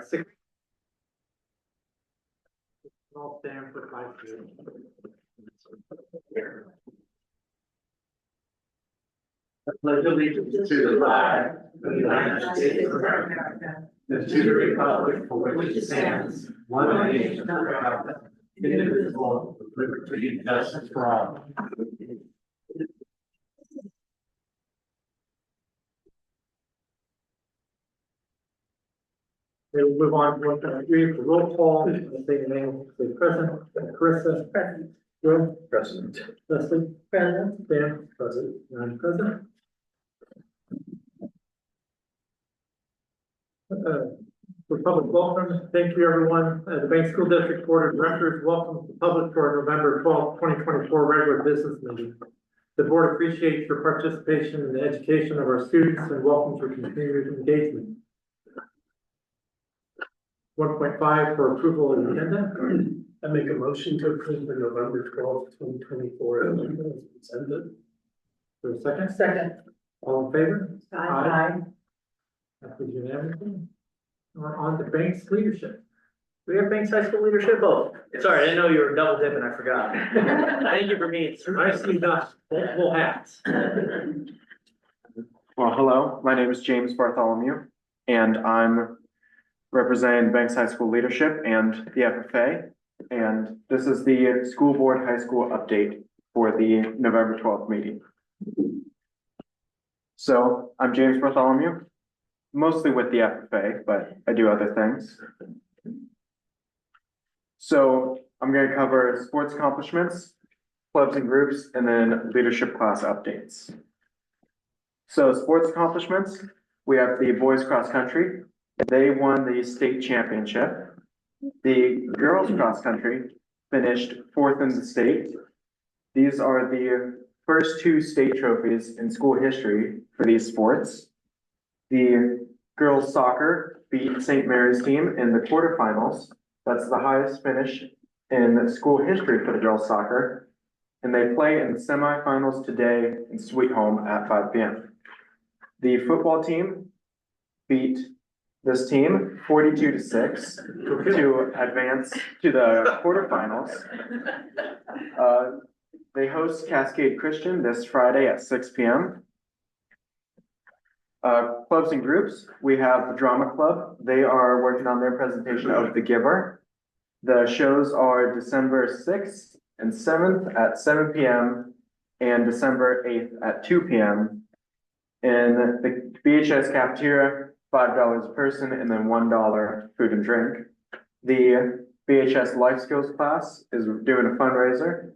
right, six. All stand for 5 minutes. I pledge allegiance to the flag of the United States of America and to the republic for which it stands, one nation under God, indivisible, with liberty and justice for all. We'll move on to 1.3 for roll call. I'll say the name, say present. Carissa. Present. Joe. Present. Leslie. Present. Dan. Present. I'm present. For public welcome, thank you everyone. The Bank School District Board of Directors welcomes the public to our November 12th, 2024 regular business meeting. The board appreciates your participation in the education of our students and welcomes your continued engagement. 1.5 for approval of the agenda. I make a motion to approve the November 12th, 2024 agenda as presented. For a second? Second. All in favor? Aye. That was unanimous. We're on to Banks leadership. We have Banks High School leadership both. Sorry, I didn't know you were double dipping, I forgot. Thank you for being. Nice to got multiple hats. Well, hello, my name is James Bartholomew, and I'm representing Banks High School leadership and the FFA. And this is the school board high school update for the November 12th meeting. So I'm James Bartholomew, mostly with the FFA, but I do other things. So I'm going to cover sports accomplishments, clubs and groups, and then leadership class updates. So sports accomplishments, we have the boys cross country. They won the state championship. The girls cross country finished 4th in the state. These are the first 2 state trophies in school history for these sports. The girls soccer beat St. Mary's team in the quarterfinals. That's the highest finish in school history for the girls soccer. And they play in the semifinals today in Sweet Home at 5 p.m. The football team beat this team 42-6 to advance to the quarterfinals. They host Cascade Christian this Friday at 6 p.m. Clubs and groups, we have the Drama Club. They are working on their presentation of The Giver. The shows are December 6th and 7th at 7 p.m. and December 8th at 2 p.m. in the BHS cafeteria, $5 a person, and then $1 food and drink. The BHS Life Skills class is doing a fundraiser.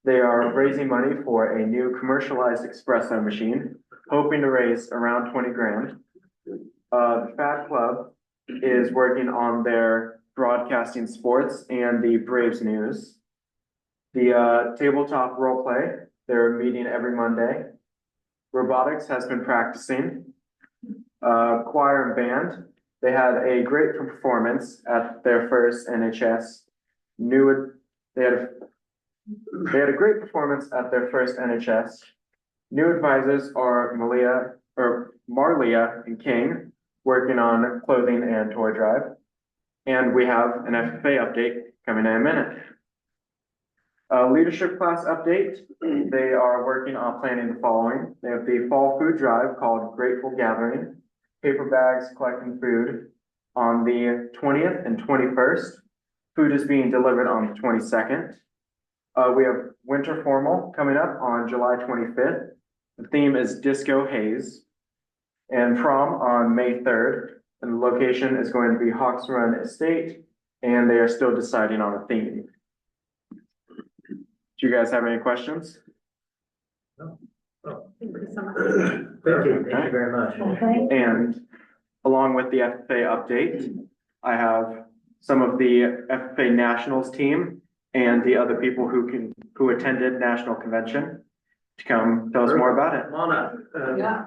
They are raising money for a new commercialized espresso machine, hoping to raise around 20 grand. The Fat Club is working on their broadcasting sports and the Braves news. The tabletop role play, they're meeting every Monday. Robotics has been practicing. Choir and band, they had a great performance at their first NHS. They had a great performance at their first NHS. New advisors are Marlia and King, working on clothing and toy drive. And we have an FFA update coming in a minute. Leadership class update, they are working on planning the following. They have the fall food drive called Grateful Gathering, paper bags collecting food on the 20th and 21st. Food is being delivered on the 22nd. We have winter formal coming up on July 25th. The theme is Disco Haze. And prom on May 3rd. And the location is going to be Hawks Run Estate. And they are still deciding on a theme. Do you guys have any questions? No. Thank you so much. Thank you very much. Okay. And along with the FFA update, I have some of the FFA Nationals team and the other people who attended National Convention to come tell us more about it. Come on up. Yeah.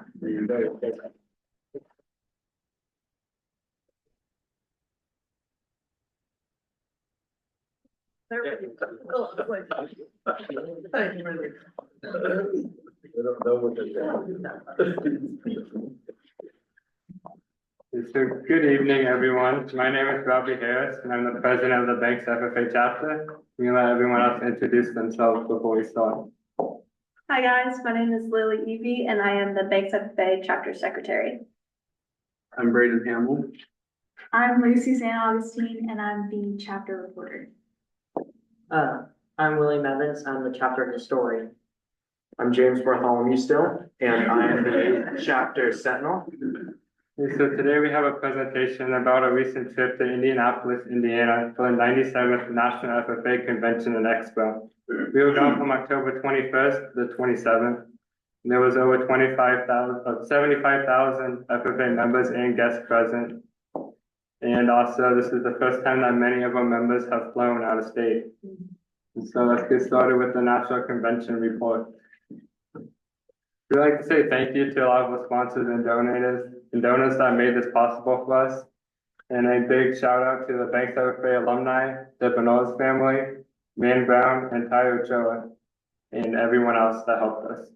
So good evening, everyone. My name is Robbie Harris, and I'm the president of the Banks FFA chapter. We let everyone else introduce themselves before we start. Hi, guys. My name is Lily Evie, and I am the Banks FFA Chapter Secretary. I'm Braden Hamill. I'm Lucy San Augustine and I'm the chapter reporter. I'm William Evans. I'm the chapter historian. I'm James Bartholomew still, and I am the chapter sentinel. So today we have a presentation about a recent trip to Indianapolis, Indiana for the 97th National FFA Convention and Expo. We were gone from October 21st to the 27th. There was over 75,000 FFA members and guests present. And also, this is the first time that many of our members have flown out of state. So let's get started with the National Convention report. We'd like to say thank you to a lot of our sponsors and donors that made this possible for us. And a big shout out to the Banks FFA alumni, the Benoist family, Man Brown, and Ty Ochoa, and everyone else that helped us.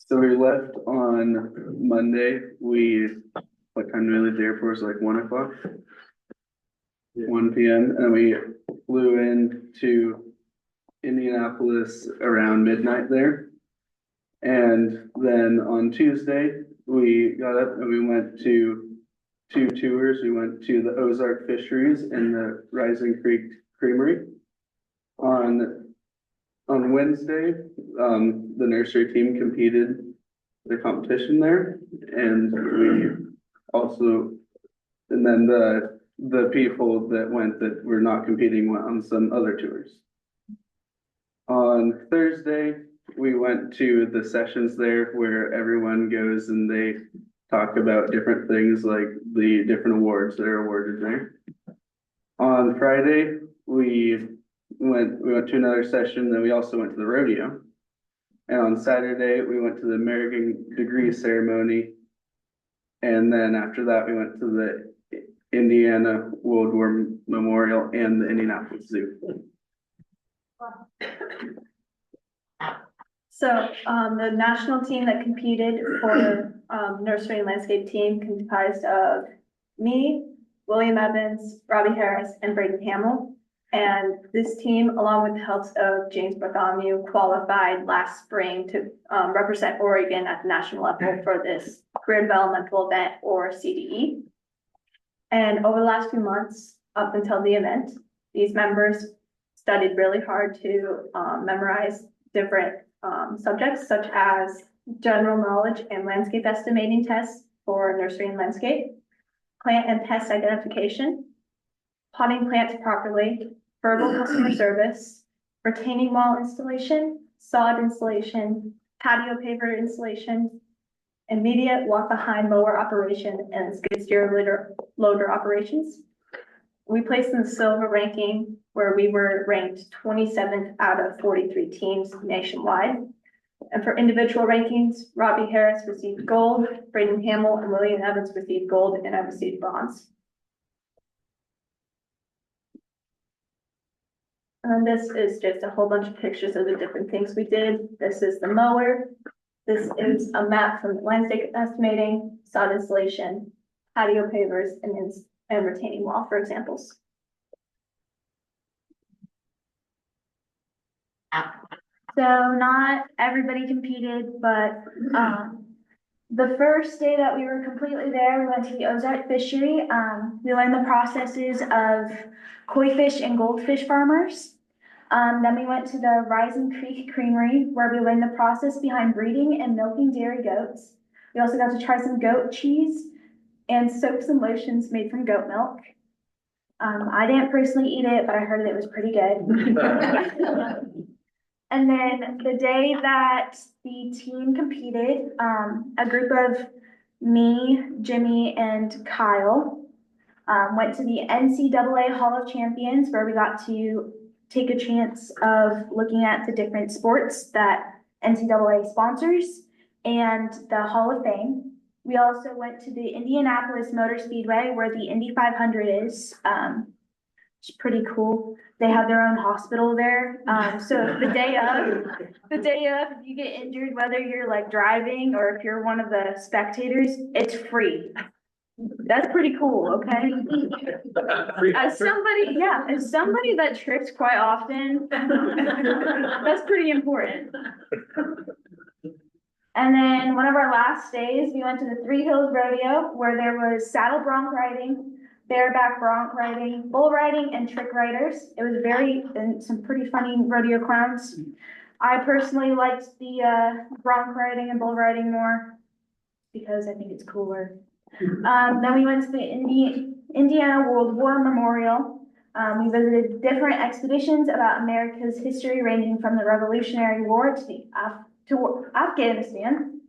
So we left on Monday. What time did we leave the airport? It was like 1 o'clock. 1 p.m. and we flew in to Indianapolis around midnight there. And then on Tuesday, we got up and we went to 2 tours. We went to the Ozark Fisheries and the Rising Creek Creamery. On Wednesday, the nursery team competed the competition there, and then the people that went that were not competing went on some other tours. On Thursday, we went to the sessions there where everyone goes and they talk about different things like the different awards that are awarded there. On Friday, we went to another session, then we also went to the rodeo. And on Saturday, we went to the American degree ceremony. And then after that, we went to the Indiana World War Memorial and the Indianapolis Zoo. So, the national team that competed for, nursery and landscape team comprised of me, William Evans, Robbie Harris, and Braden Hamill. And this team, along with the help of James Bartholomew, qualified last spring to represent Oregon at the national level for this career developmental event, or CDE. And over the last few months, up until the event, these members studied really hard to memorize different subjects such as general knowledge and landscape estimating tests for nursery and landscape, plant and pest identification, potting plants properly, verbal customer service, retaining wall installation, sod installation, patio paver installation, immediate walk-behind mower operation, and skid steer loader operations. We placed in the silver ranking where we were ranked 27th out of 43 teams nationwide. And for individual rankings, Robbie Harris received gold, Braden Hamill and William Evans received gold, and I received bronze. And this is just a whole bunch of pictures of the different things we did. This is the mower. This is a map from landscape estimating, sod installation, patio pavers, and retaining wall, for examples. So not everybody competed, but the first day that we were completely there, we went to the Ozark Fishery. We learned the processes of koi fish and goldfish farmers. Then we went to the Rising Creek Creamery, where we learned the process behind breeding and milking dairy goats. We also got to try some goat cheese and soaps and lotions made from goat milk. I didn't personally eat it, but I heard it was pretty good. And then the day that the team competed, a group of me, Jimmy, and Kyle went to the NCAA Hall of Champions, where we got to take a chance of looking at the different sports that NCAA sponsors and the Hall of Fame. We also went to the Indianapolis Motor Speedway, where the Indy 500 is. It's pretty cool. They have their own hospital there. So the day of, if you get injured, whether you're like driving or if you're one of the spectators, it's free. That's pretty cool, okay? As somebody that trips quite often, that's pretty important. And then one of our last days, we went to the Three Hills Rodeo where there was saddle bronc riding, bareback bronc riding, bull riding, and trick riders. It was and some pretty funny rodeo clowns. I personally liked the bronc riding and bull riding more because I think it's cooler. Then we went to the Indiana World War Memorial. We visited different expeditions about America's history, ranging from the Revolutionary War to Afghanistan.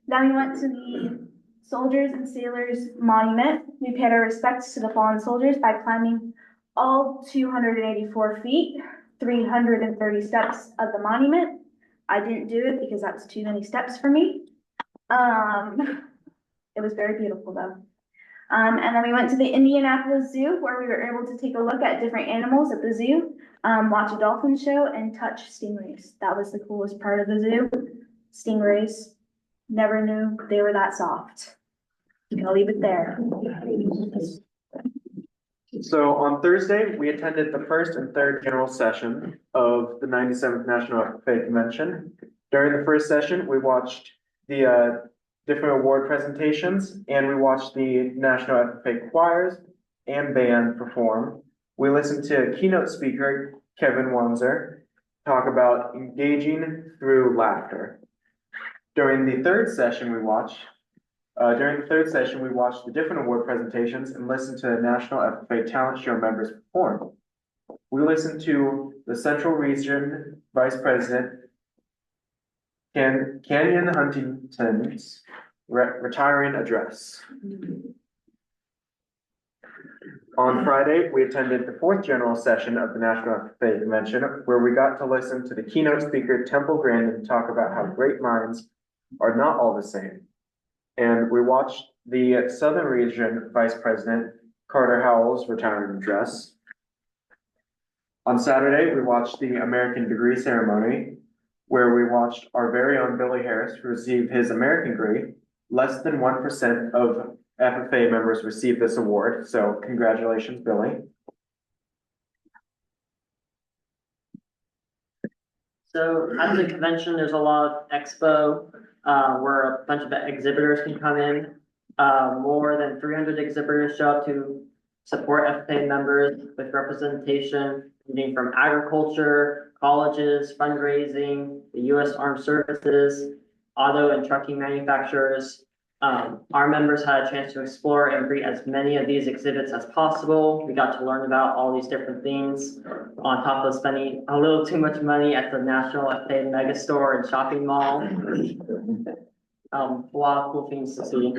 Then we went to the Soldiers and Sailors Monument. We paid our respects to the fallen soldiers by climbing all 284 feet, 330 steps of the monument. I didn't do it because that's too many steps for me. It was very beautiful though. And then we went to the Indianapolis Zoo where we were able to take a look at different animals at the zoo, watch a dolphin show and touch stingrays. That was the coolest part of the zoo. Stingrays. Never knew they were that soft. I'll leave it there. So on Thursday, we attended the first and third general session of the 97th National FFA Convention. During the first session, we watched the different award presentations and we watched the National FFA choirs and band perform. We listened to keynote speaker Kevin Wanzer talk about engaging through laughter. During the third session, we watched the different award presentations and listened to National FFA Talent Show members perform. We listened to the Central Region Vice President Canyon Huntington's retiring address. On Friday, we attended the fourth general session of the National FFA Convention, where we got to listen to the keynote speaker Temple Grandin talk about how great minds are not all the same. And we watched the Southern Region Vice President Carter Howell's retiring address. On Saturday, we watched the American Degree Ceremony, where we watched our very own Billy Harris receive his American degree. Less than 1% of FFA members receive this award, so congratulations, Billy. So at the convention, there's a lot of expo, where a bunch of exhibitors can come in. More than 300 exhibitors show up to support FFA members with representation, ranging from agriculture, colleges, fundraising, the U.S. Armed Services, auto and trucking manufacturers. Our members had a chance to explore and greet as many of these exhibits as possible. We got to learn about all these different things on top of spending a little too much money at the National FFA Mega Store and shopping mall. A lot of cool things to see.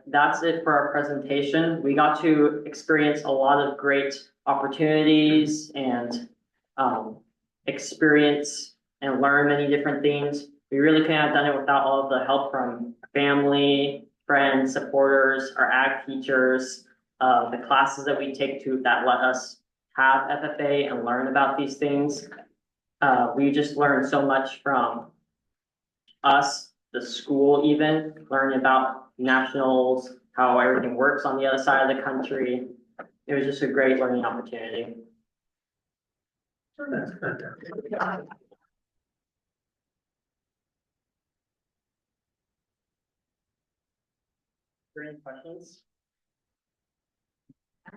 That's it for our presentation. We got to experience a lot of great opportunities and experience and learn many different things. We really couldn't have done it without all of the help from family, friends, supporters, our ag teachers, the classes that we take that let us have FFA and learn about these things. We just learned so much from us, the school even, learning about nationals, how everything works on the other side of the country. It was just a great learning opportunity. That's fantastic. Any questions?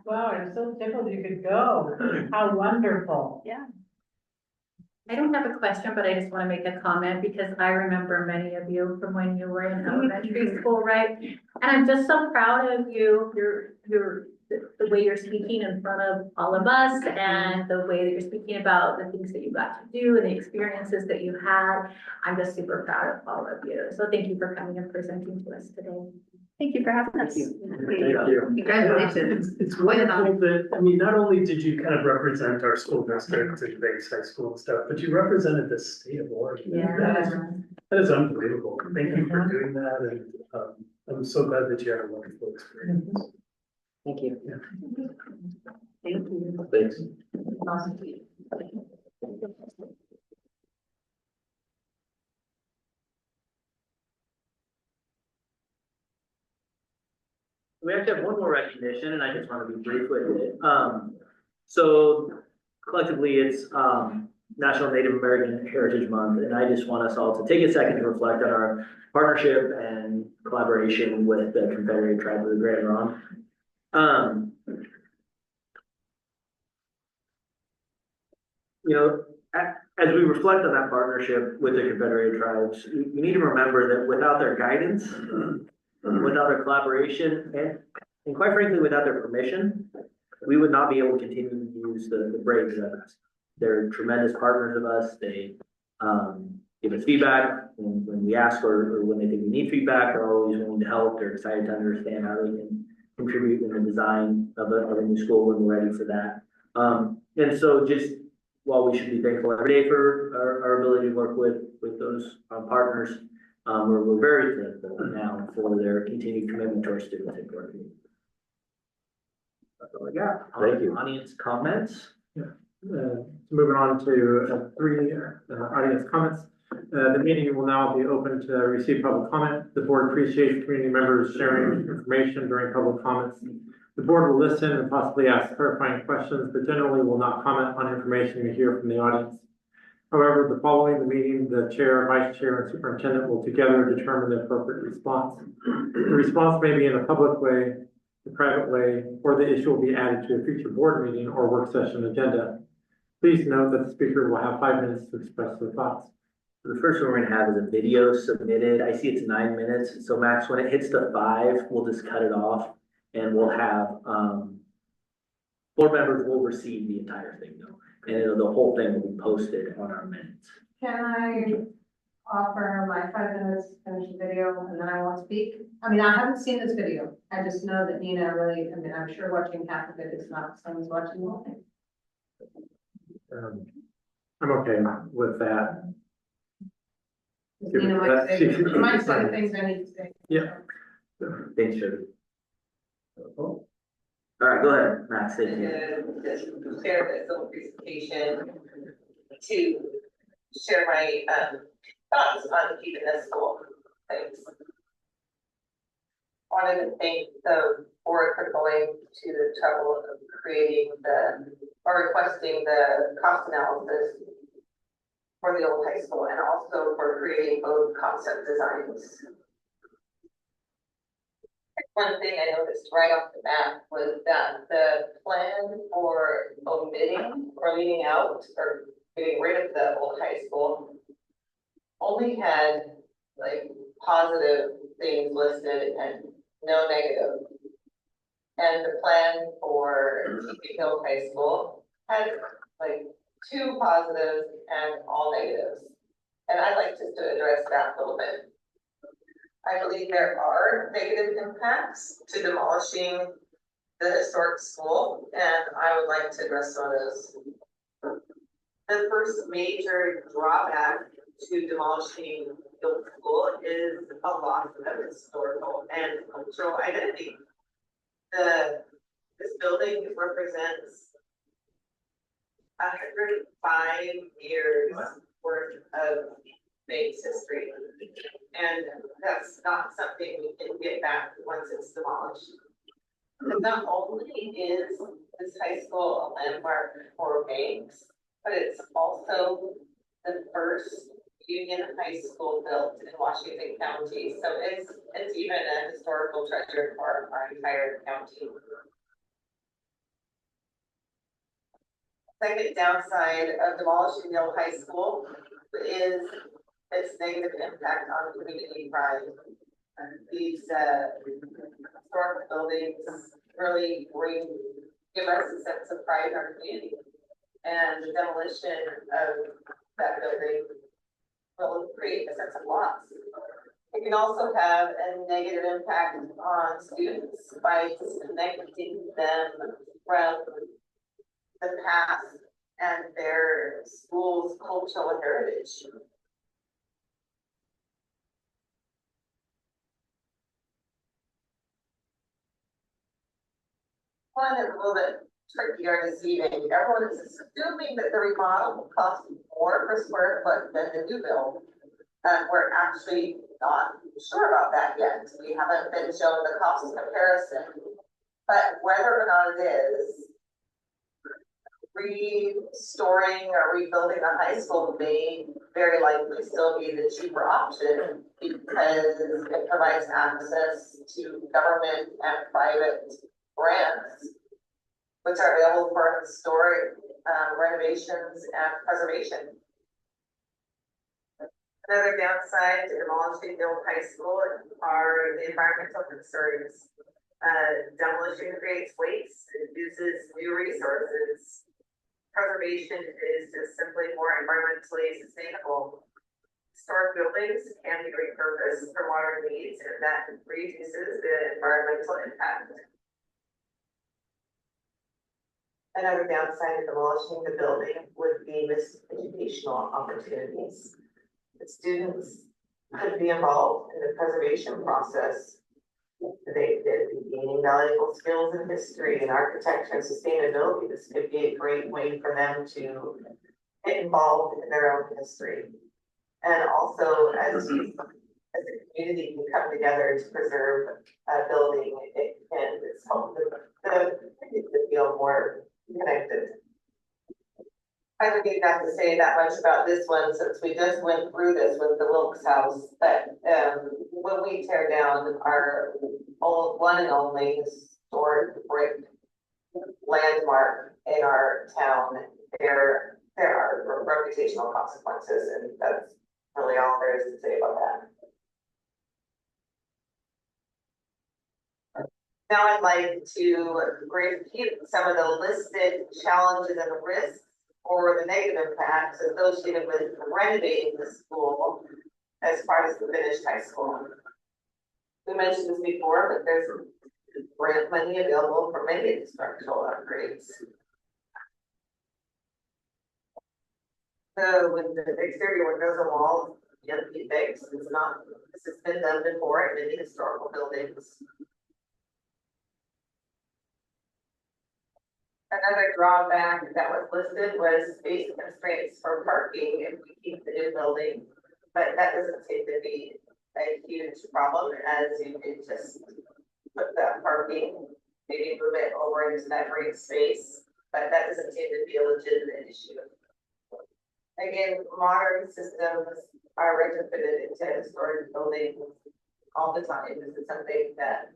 Wow, I'm so tickled you could go. How wonderful. Yeah. I don't have a question, but I just want to make a comment because I remember many of you from when you were in elementary school, right? And I'm just so proud of you, the way you're speaking in front of all of us and the way that you're speaking about the things that you got to do and the experiences that you had. I'm just super proud of all of you. So thank you for coming and presenting to us today. Thank you for having us. Thank you. Congratulations. It's wonderful that, I mean, not only did you kind of represent our school district and Banks High School and stuff, but you represented the state of Oregon. That is unbelievable. Thank you for doing that, and I'm so glad that you had a wonderful experience. Thank you. Thank you. Thanks. We actually have one more recognition, and I just want to be brief with it. So collectively, it's, National Native American Heritage Month, and I just want us all to take a second to reflect on our partnership and collaboration with the Confederate Tribe of the Grand Ronde. As we reflect on that partnership with the Confederate tribes, we need to remember that without their guidance, without their collaboration, and quite frankly, without their permission, we would not be able to continue to use the Braves as us. They're tremendous partners of us. They give us feedback when we ask or when they think we need feedback. They're always willing to help. They're excited to understand how they can contribute in the design of a new school when we're ready for that. And so just while we should be thankful every day for our ability to work with those partners, we're very thankful now for their continued commitment to our students and to our community. That's all I got. Thank you. Audience comments? Moving on to three audience comments. The meeting will now be open to receive public comment. The board appreciates community members sharing information during public comments. The board will listen and possibly ask clarifying questions, but generally will not comment on information you hear from the audience. However, following the meeting, the chair, vice chair, and superintendent will together determine the appropriate response. The response may be in a public way, a private way, or the issue will be added to a future board meeting or work session agenda. Please note that the speaker will have 5 minutes to express their thoughts. The first one we're gonna have is a video submitted. I see it's 9 minutes. So Max, when it hits the 5, we'll just cut it off and we'll have, board members will receive the entire thing though. And the whole thing will be posted on our minutes. Can I offer my 5 minutes to finish the video and then I won't speak? I mean, I haven't seen this video. I just know that Nina really, I mean, I'm sure watching half of it is not the same as watching the whole thing. I'm okay with that. Nina might say, she might say the things I need to say. Yeah. Thanks, Jody. All right, go ahead, Max. Thank you. To share this little presentation to share my thoughts on keeping this school. Thanks. Wanted to thank the board for going to the trouble of creating or requesting the cost analysis for the old high school and also for creating both concept designs. One thing I noticed right off the bat was that the plan for omitting or leaving out or getting rid of the old high school only had like positive things listed and no negative. And the plan for Teepee Hill High School had like 2 positives and all negatives. And I'd like just to address that a little bit. I believe there are negative impacts to demolishing the historic school, and I would like to address some of those. The first major drawback to demolishing the old school is a loss of historical and cultural identity. This building represents 105 years worth of Banks history. And that's not something we can get back once it's demolished. But not only is this high school a landmark for Banks, but it's also the first Union high school built in Washington County. So it's even a historical treasure for our entire county. Second downside of demolishing the old high school is its negative impact on community pride. These historic buildings really give us a sense of pride in our community. And the demolition of that building will create a sense of loss. It can also have a negative impact on students by disconnecting them from the past and their school's cultural heritage. one is a little bit trickier and deceiving. Everyone is assuming that the remodel will cost more per square foot than the new build. We're actually not sure about that yet. We haven't been shown the cost comparison. But whether or not it is, restoring or rebuilding the high school may very likely still be the cheaper option because it provides access to government and private grants, which are available for historic renovations and preservation. Another downside to demolishing the old high school are the environmental concerns. Demolition creates waste, it uses new resources. Preservation is just simply more environmentally sustainable. Historic buildings can be repurposed for modern needs, and that reduces the environmental impact. Another downside of demolishing the building would be missed educational opportunities. The students could be involved in the preservation process. They could be gaining valuable skills in history and architecture and sustainability. This could be a great way for them to get involved in their own history. And also, as a community can come together to preserve a building, it can help the community to feel more connected. I don't think I have to say that much about this one since we just went through this with the Wilkes house, but when we tear down our one and only historic brick landmark in our town, there are reputational consequences, and that's really all there is to say about that. Now I'd like to review some of the listed challenges and risks or the negative impacts associated with renovating the school as part of the finished high school. We mentioned this before, but there's grant money available for many structural upgrades. So with the exterior windows and walls, be fixed. It's not, this has been done before in many historical buildings. Another drawback that was listed was space constraints for parking if we keep the new building, but that doesn't seem to be a huge problem as you could just put that parking, maybe move it over into that green space, but that doesn't seem to be a legitimate issue. Again, modern systems are retrofitted into historic buildings all the time. This is something that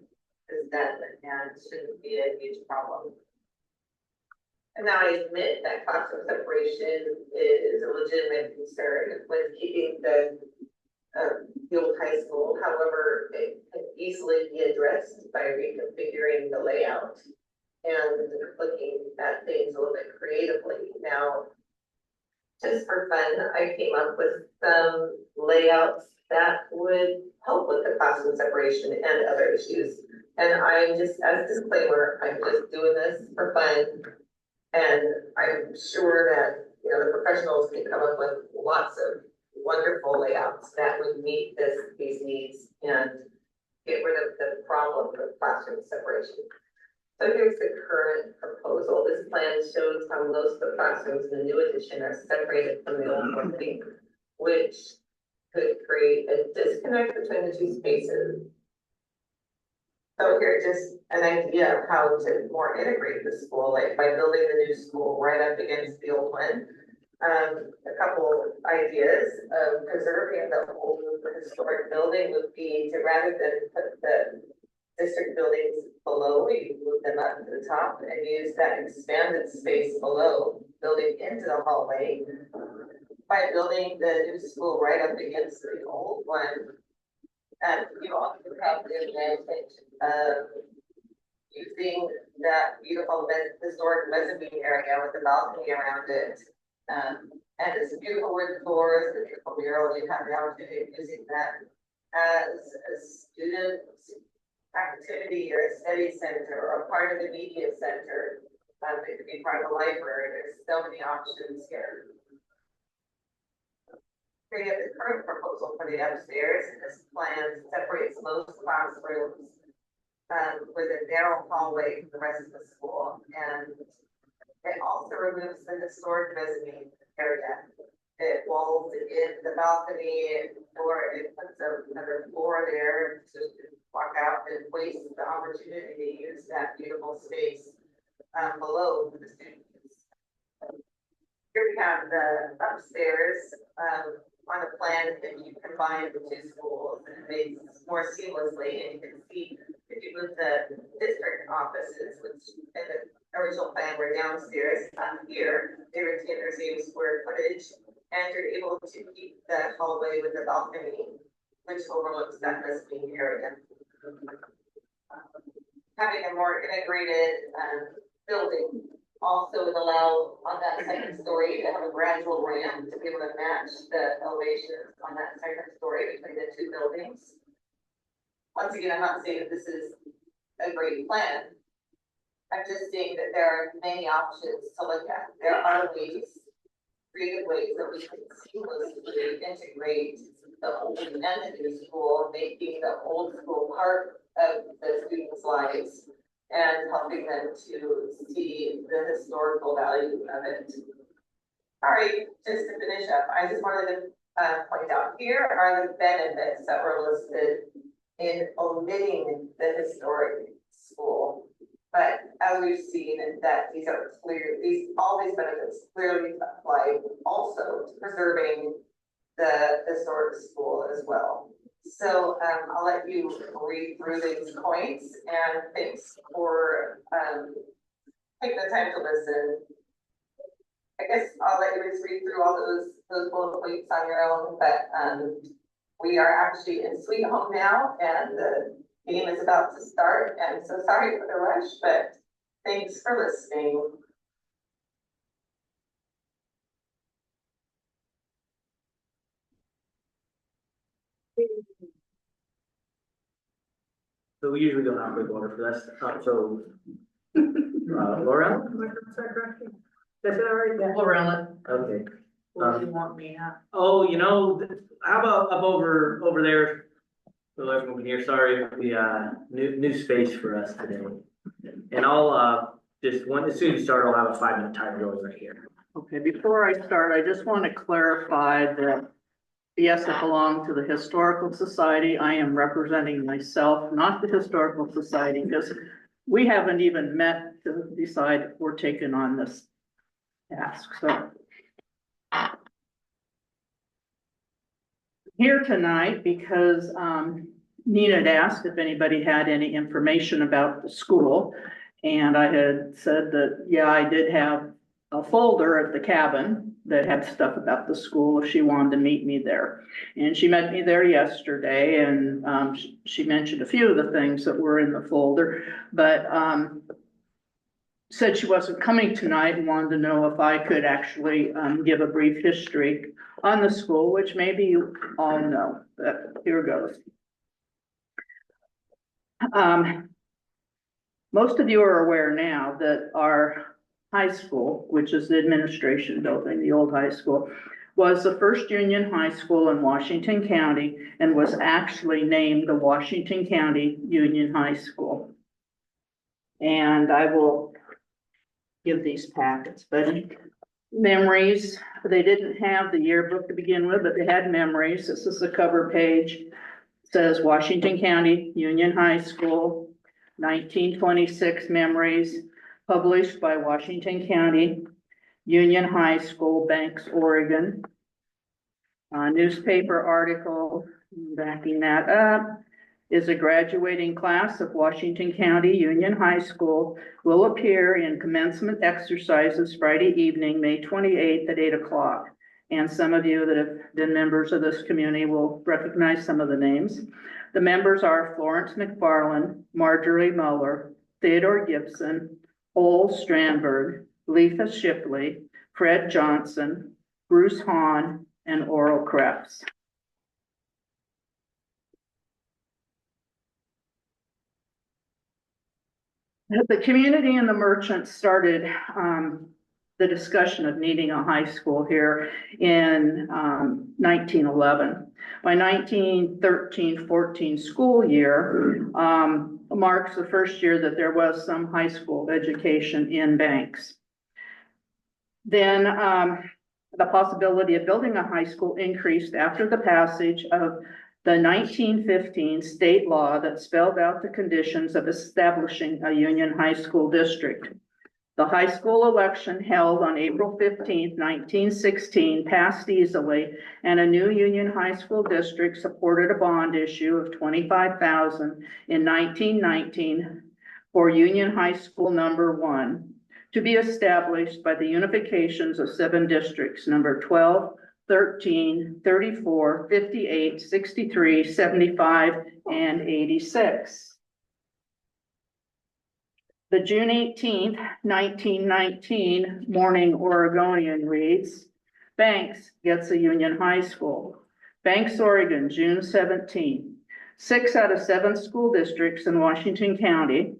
is done and shouldn't be a huge problem. And now I admit that classroom separation is a legitimate concern when keeping the old high school. However, it can easily be addressed by reconfiguring the layout and looking at things a little bit creatively. Now, just for fun, I came up with some layouts that would help with the classroom separation and other issues. And I'm just, as a disclaimer, I'm just doing this for fun. And I'm sure that, you know, the professionals can come up with lots of wonderful layouts that would meet these needs and get rid of the problem of classroom separation. So here's the current proposal. This plan shows how most of the classrooms in the new addition are separated from the old building, which could create a disconnect between the two spaces. So here's just an idea of how to more integrate the school, like by building the new school right up against the old one. A couple ideas of preserving the old historic building would be to, rather than put the district buildings below, you move them up to the top and use that expanded space below, building into the hallway. By building the new school right up against the old one, and you also have the advantage of using that beautiful historic mezzanine area with the balcony around it. And it's beautiful wood floors, the beautiful mural, you have the opportunity of using that as a student activity or a study center or a part of the media center. It could be part of the library. There's so many options here. Here you have the current proposal for the upstairs. This plan separates most classrooms with a narrow hallway from the rest of the school. And it also removes the historic mezzanine area. It walls in the balcony, or it puts another floor there to walk out and waste the opportunity to use that beautiful space below for the students. Here we have the upstairs on the plan. If you combine the two schools, and it makes more seamlessly, and you can see if you move the district offices, which in the original plan were downstairs, here they retain their same square footage, and you're able to keep the hallway with the balcony, which overlooks that mezzanine area. Having a more integrated building also would allow on that second story to have a gradual ramp to be able to match the elevations on that second story between the two buildings. Once again, I'm not saying that this is a great plan. I'm just saying that there are many options to look at. There are ways, creative ways that we can seamlessly integrate the old and the new school, making the old school part of the students' lives and helping them to see the historical value of it. All right, just to finish up, I just wanted to point out, here are the benefits that were listed in omitting the historic school. But as we've seen, that these are clear, all these benefits clearly apply also to preserving the historic school as well. So I'll let you read through these points, and thanks for taking the time to listen. I guess I'll let you just read through all those bullet points on your own, but we are actually in Sweet Home now, and the game is about to start, and so sorry for the rush, but thanks for listening. So we usually don't have quick order for this, so, Laura? That's it already? Yeah. Lorella, Okay. what do you want me at? Oh, how about up over there? So everyone can hear, sorry, the new space for us today. And I'll as soon as you start, I'll have a 5-minute timer going right here. Okay, before I start, I just want to clarify that, yes, I belong to the Historical Society. I am representing myself, not the Historical Society, because we haven't even met to decide if we're taking on this task, so. Here tonight because Nina had asked if anybody had any information about the school. And I had said that, yeah, I did have a folder at the cabin that had stuff about the school if she wanted to meet me there. And she met me there yesterday, and she mentioned a few of the things that were in the folder, but said she wasn't coming tonight and wanted to know if I could actually give a brief history on the school, which maybe you all know, but here goes. Most of you are aware now that our high school, which is the administration building, the old high school, was the first Union high school in Washington County and was actually named the Washington County Union High School. And I will give these packets, but memories, they didn't have the yearbook to begin with, but they had memories. This is the cover page. It says Washington County Union High School, 1926 memories, published by Washington County Union High School, Banks, Oregon. Newspaper article backing that up is a graduating class of Washington County Union High School will appear in commencement exercises Friday evening, May 28th at 8 o'clock. And some of you that have been members of this community will recognize some of the names. The members are Florence McFarland, Marjorie Muller, Theodore Gibson, Ole Strandberg, Letha Shipley, Fred Johnson, Bruce Hahn, and Oral Krebs. The community and the merchants started the discussion of needing a high school here in 1911. By 1913-14 school year, marks the first year that there was some high school education in Banks. Then, the possibility of building a high school increased after the passage of the 1915 state law that spelled out the conditions of establishing a Union High School district. The high school election held on April 15th, 1916 passed easily, and a new Union High School district supported a bond issue of $25,000 in 1919 for Union High School number 1 to be established by the unifications of 7 districts, number 12, 13, 34, 58, 63, 75, and 86. The June 18th, 1919 Morning Oregonian reads, Banks gets a Union High School. Banks, Oregon, June 17. 6 out of 7 school districts in Washington County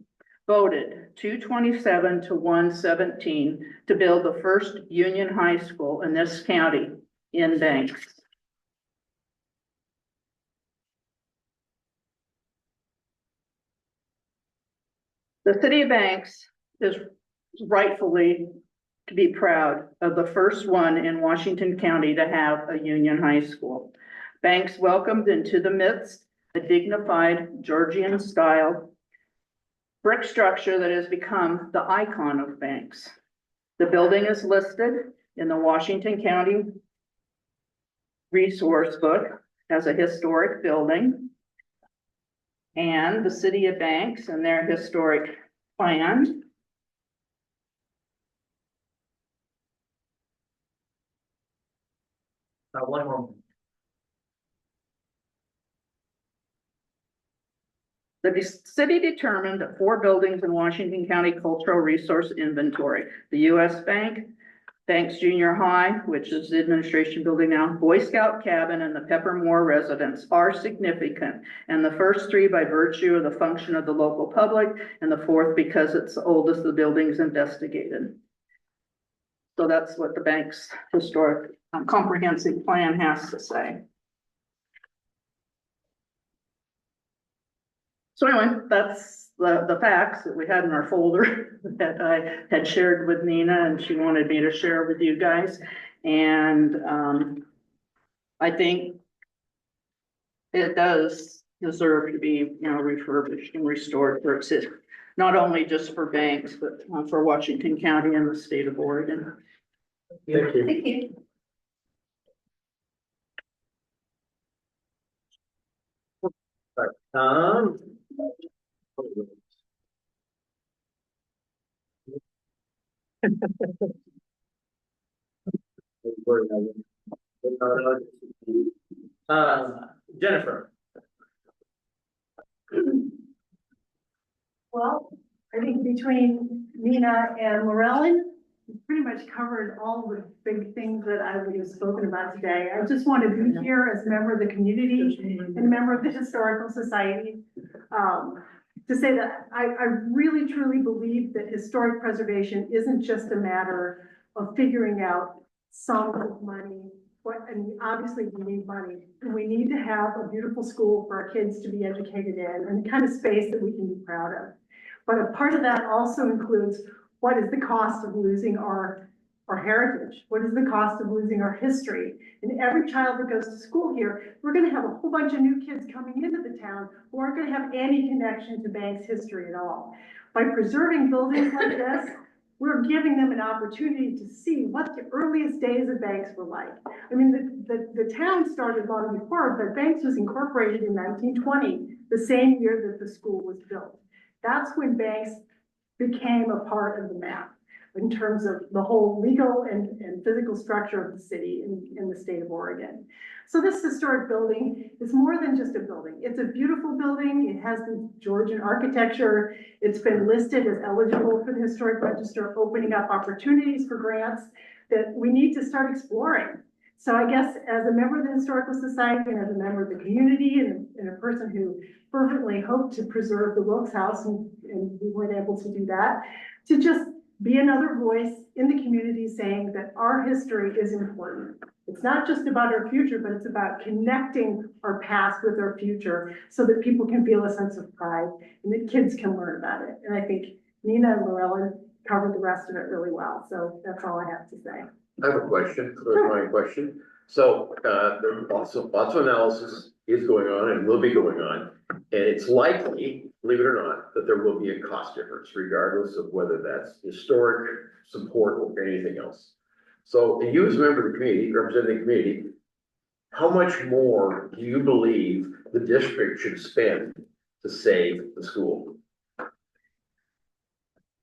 voted 227 to 117 to build the first Union High School in this county in Banks. The city of Banks is rightfully to be proud of the first one in Washington County to have a Union High School. Banks welcomed into the midst a dignified Georgian style brick structure that has become the icon of Banks. The building is listed in the Washington County Resource Book as a historic building. And the city of Banks and their historic plan One more. The city determined that 4 buildings in Washington County Cultural Resource Inventory, the U.S. Bank, Banks Junior High, which is the administration building now, Boy Scout Cabin, and the Peppermore Residence are significant. And the first 3 by virtue of the function of the local public, and the 4th because it's the oldest of the buildings investigated. So that's what the Banks Historic Comprehensive Plan has to say. So anyway, that's the facts that we had in our folder that I had shared with Nina, and she wanted me to share with you guys. And I think it does deserve to be, refurbished and restored for its, not only just for Banks, but for Washington County and the state of Oregon. Thank you. Thank you. Jennifer. Well, I think between Nina and Llewellyn, we pretty much covered all the big things that I would have spoken about today. I just want to be here as a member of the community and a member of the Historical Society. To say that I really truly believe that historic preservation isn't just a matter of figuring out sums of money. And obviously we need money, and we need to have a beautiful school for our kids to be educated in, and the kind of space that we can be proud of. But a part of that also includes, what is the cost of losing our heritage? What is the cost of losing our history? And every child that goes to school here, we're going to have a whole bunch of new kids coming into the town who aren't going to have any connection to Banks history at all. By preserving buildings like this, we're giving them an opportunity to see what the earliest days of Banks were like. I mean, the town started long before, but Banks was incorporated in 1920, the same year that the school was built. That's when Banks became a part of the map in terms of the whole legal and physical structure of the city in the state of Oregon. So this historic building is more than just a building. It's a beautiful building. It has the Georgian architecture. It's been listed as eligible for the Historic Register, opening up opportunities for grants that we need to start exploring. So I guess as a member of the Historical Society and as a member of the community and a person who fervently hoped to preserve the Wilkes House, and we weren't able to do that, to just be another voice in the community saying that our history is important. It's not just about our future, but it's about connecting our past with our future so that people can feel a sense of pride and that kids can learn about it. And I think Nina and Llewellyn covered the rest of it really well. So that's all I have to say. I have a question, clarifying question. So, there's lots of analysis is going on and will be going on. And it's likely, believe it or not, that there will be a cost difference regardless of whether that's historic support or anything else. So, and you as a member of the community, representing the community, how much more do you believe the district should spend to save the school?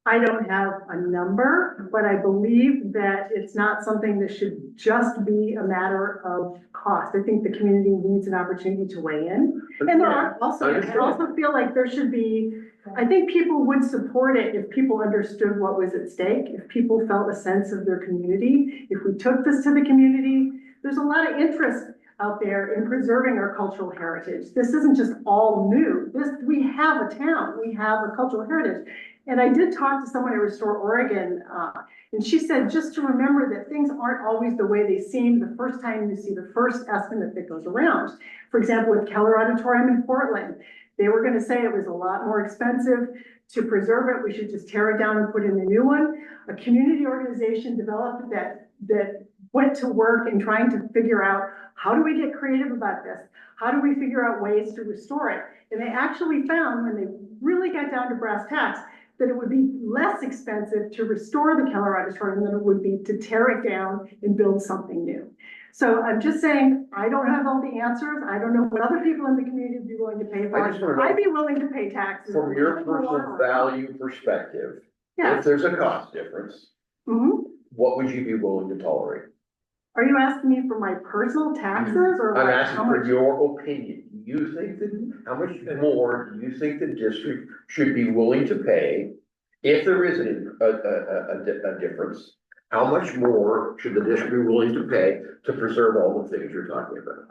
I don't have a number, but I believe that it's not something that should just be a matter of cost. I think the community needs an opportunity to weigh in. And there are also, I also feel like there should be, I think people would support it if people understood what was at stake, if people felt a sense of their community. If we took this to the community, there's a lot of interest out there in preserving our cultural heritage. This isn't just all new. We have a town, we have a cultural heritage. And I did talk to someone at Restore Oregon, and she said just to remember that things aren't always the way they seem the first time you see the first estimate that goes around. For example, with Keller Auditorium in Portland, they were going to say it was a lot more expensive to preserve it. We should just tear it down and put in a new one. A community organization developed that went to work in trying to figure out, how do we get creative about this? How do we figure out ways to restore it? And they actually found, when they really got down to brass tacks, that it would be less expensive to restore the Keller Auditorium than it would be to tear it down and build something new. So I'm just saying, I don't have all the answers. I don't know what other people in the community would be willing to pay for. I'd be willing to pay taxes. From your personal value perspective, Yeah. if there's a cost difference, what would you be willing to tolerate? Are you asking me for my personal taxes or? I'm like asking how for much? your opinion. Do you think that, how much more do you think the district should be willing to pay? If there is a difference, how much more should the district be willing to pay to preserve all the things you're talking about?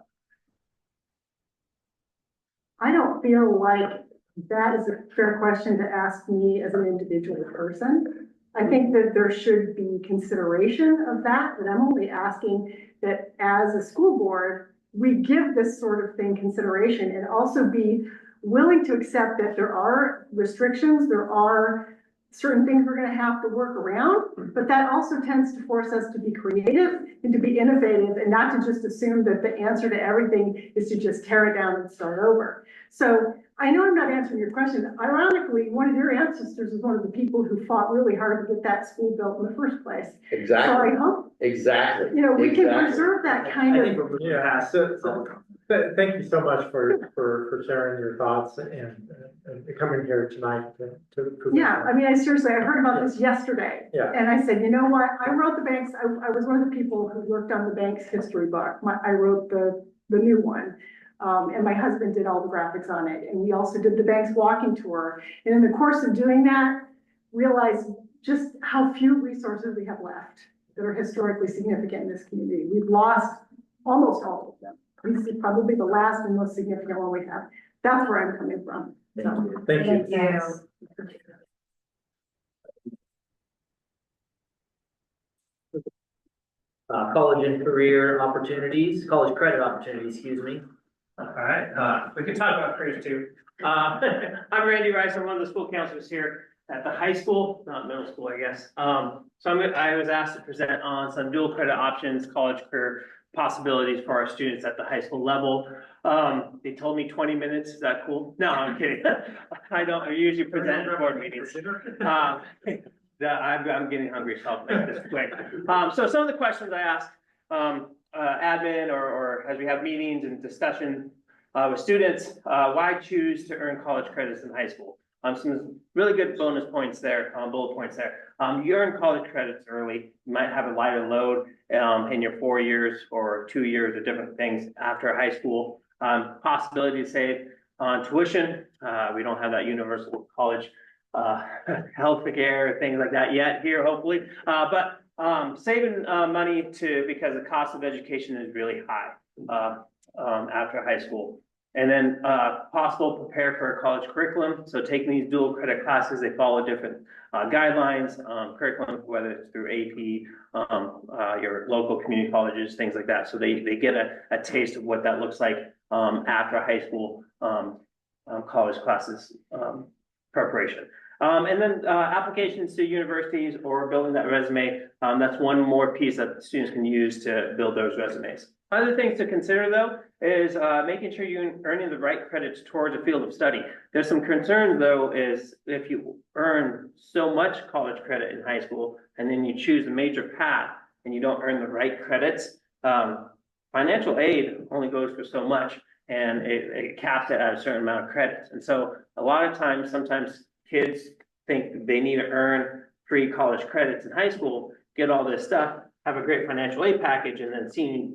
I don't feel like that is a fair question to ask me as an individual person. I think that there should be consideration of that, but I'm only asking that as a school board, we give this sort of thing consideration and also be willing to accept that there are restrictions, there are certain things we're going to have to work around, but that also tends to force us to be creative and to be innovative and not to just assume that the answer to everything is to just tear it down and start over. So I know I'm not answering your question. Ironically, one of your ancestors was one of the people who fought really hard to get that school built in the first place. Exactly. So I hope, Exactly. you know, we can Exactly. preserve that kind I of. think we're moving past it. Thank you so much for sharing your thoughts and coming here tonight to. Yeah, I mean, I heard about this yesterday. Yeah. And I said, you know what, I wrote the banks, I was one of the people who worked on the bank's history book. I wrote the new one. And my husband did all the graphics on it. And we also did the bank's walking tour. And in the course of doing that, realized just how few resources we have left that are historically significant in this community. We've lost almost all of them. This is probably the last and most significant one we have. That's where I'm coming from. Thank you. College and career opportunities, college credit opportunities, excuse me. All right, we can talk about careers too. I'm Randy Rice, I'm one of the school counselors here at the high school, not middle school, I guess. I was asked to present on some dual credit options, college career possibilities for our students at the high school level. They told me 20 minutes, is that cool? No, I'm kidding. I usually present at board meetings. I'm getting hungry, so I'll make this quick. So some of the questions I ask admin or as we have meetings and discussion with students, why choose to earn college credits in high school? Some really good bonus points there, bullet points there. You earn college credits early. You might have a lighter load in your 4 years or 2 years of different things after high school. Possibility to save on tuition. We don't have that universal college health care, things like that yet here, hopefully. But saving money because the cost of education is really high after high school. And then, possible prepare for a college curriculum. So taking these dual credit classes, they follow different guidelines, curriculum, whether it's through AP, your local community colleges, things like that. So they get a taste of what that looks like after high school college classes preparation. And then applications to universities or building that resume, that's one more piece that students can use to build those resumes. Other things to consider though is making sure you're earning the right credits towards a field of study. There's some concerns though is if you earn so much college credit in high school and then you choose a major path and you don't earn the right credits, financial aid only goes for so much and it caps it at a certain amount of credits. And so a lot of times, sometimes kids think they need to earn free college credits in high school, get all this stuff, have a great financial aid package, and then senior,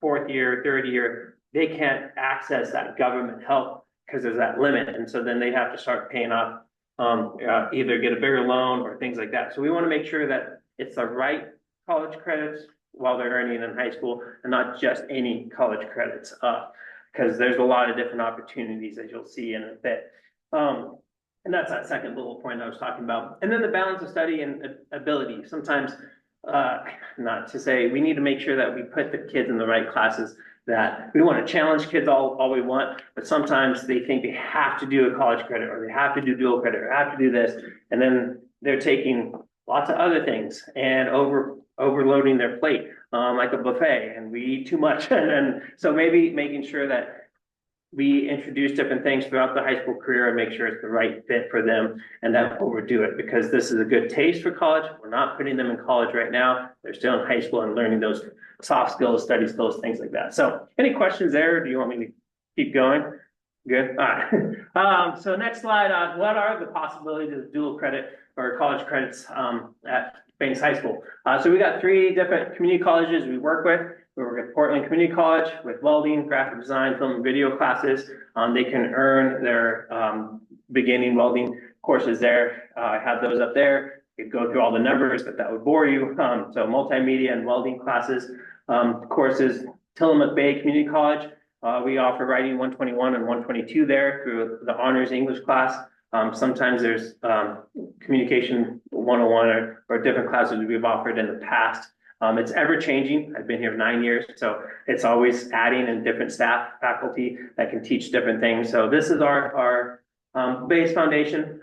fourth year, third year, they can't access that government help because there's that limit. And so then they have to start paying off, either get a bigger loan or things like that. So we want to make sure that it's the right college credits while they're earning in high school and not just any college credits, because there's a lot of different opportunities as you'll see in a bit. And that's that second little point I was talking about. And then the balance of study and ability. Sometimes, not to say, we need to make sure that we put the kids in the right classes, that we want to challenge kids all we want, but sometimes they think they have to do a college credit or they have to do dual credit or have to do this. And then they're taking lots of other things and overloading their plate, like a buffet, and we eat too much. And so maybe making sure that we introduce different things throughout the high school career and make sure it's the right fit for them and not overdo it, because this is a good taste for college. We're not putting them in college right now. They're still in high school and learning those soft skills, study skills, things like that. So any questions there? Or do you want me to keep going? Good. All right. So next slide, what are the possibilities of dual credit or college credits at Banks High School? So we got 3 different community colleges we work with. We work at Portland Community College with welding, graphic design, film and video classes. They can earn their beginning welding courses there. I have those up there. You could go through all the numbers, but that would bore you. So multimedia and welding classes. Courses, Tillamook Bay Community College. We offer writing 121 and 122 there through the honors English class. Sometimes there's communication 101 or different classes we've offered in the past. It's ever changing. I've been here 9 years, so it's always adding in different staff, faculty that can teach different things. So this is our base foundation,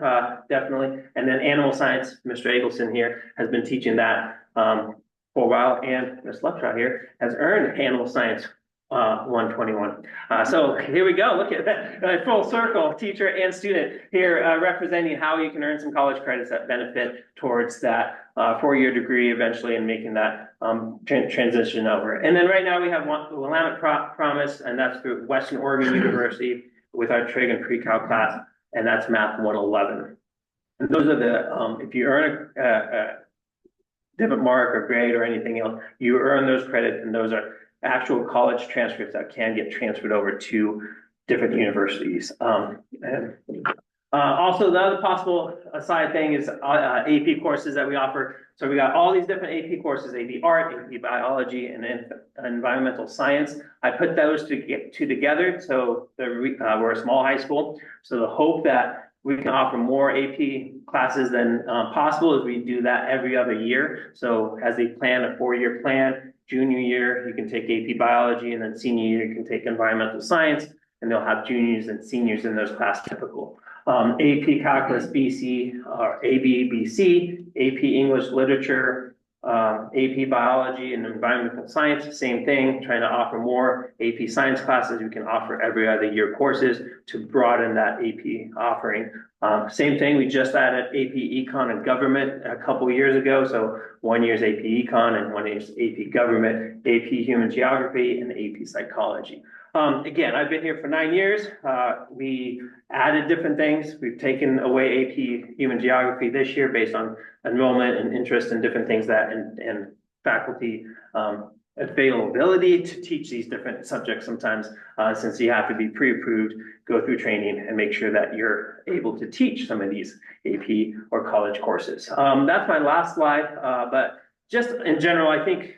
definitely. And then animal science, Mr. Eggleston here has been teaching that for a while, and Ms. Lupshaw here has earned animal science 121. So here we go. Look at that, full circle, teacher and student here representing how you can earn some college credits that benefit towards that 4-year degree eventually and making that transition over. And then right now we have Willamette Promise, and that's through Western Oregon University with our trig and pre-cal class, and that's Math 111. And those are the, if you earn a different mark or grade or anything else, you earn those credits, and those are actual college transcripts that can get transferred over to different universities. Also, the other possible side thing is AP courses that we offer. So we got all these different AP courses: AP Art, AP Biology, and Environmental Science. I put those together. So we're a small high school. So the hope that we can offer more AP classes than possible is we do that every other year. So as they plan a 4-year plan, junior year, you can take AP Biology, and then senior year, you can take Environmental Science, and they'll have juniors and seniors in those class typical. AP Calculus BC, or AB BC, AP English Literature, AP Biology and Environmental Science, same thing, trying to offer more AP Science classes. We can offer every other year courses to broaden that AP offering. Same thing, we just added AP Econ and Government a couple years ago. So 1 year's AP Econ and 1 year's AP Government, AP Human Geography, and AP Psychology. Again, I've been here for 9 years. We added different things. We've taken away AP Human Geography this year based on enrollment and interest in different things that and faculty availability to teach these different subjects sometimes, since you have to be pre-approved, go through training, and make sure that you're able to teach some of these AP or college courses. That's my last slide, but just in general, I think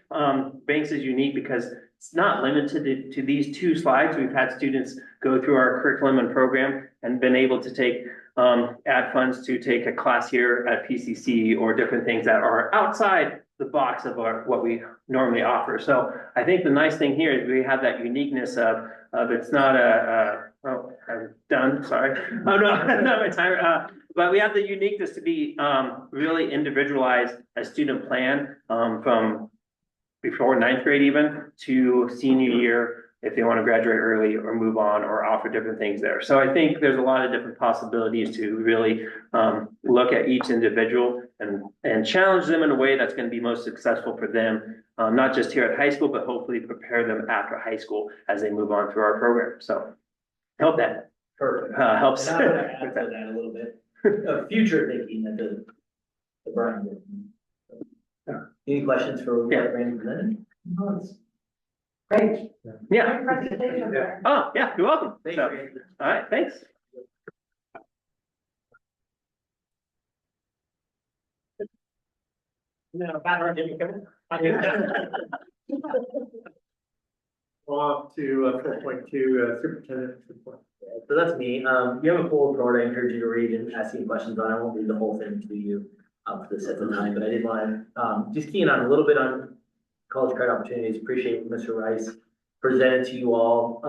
Banks is unique because it's not limited to these two slides. We've had students go through our curriculum and program and been able to take, add funds to take a class here at PCC or different things that are outside the box of what we normally offer. So I think the nice thing here is we have that uniqueness of it's not oh, I'm done, sorry. Oh, no, not my timer. But we have the uniqueness to be really individualized a student plan from before ninth grade even to senior year, if they want to graduate early or move on or offer different things there. So I think there's a lot of different possibilities to really look at each individual and challenge them in a way that's going to be most successful for them, not just here at high school, but hopefully prepare them after high school as they move on through our program. So I hope that Perfect. helps. And I would add to that a little bit, of future thinking that the Brian did. Any questions for what Randy presented? Great. Yeah. Great presentation there. Oh, yeah, you're welcome. Thanks, So, Randy. all right, thanks. No, off to 4.2 superintendent's report. So that's me. You have a full report. I encourage you to read and ask any questions on it. I won't read the whole thing to you for the set of time, but I did want to just key in on a little bit on college credit opportunities. Appreciate what Mr. Rice presented to you all.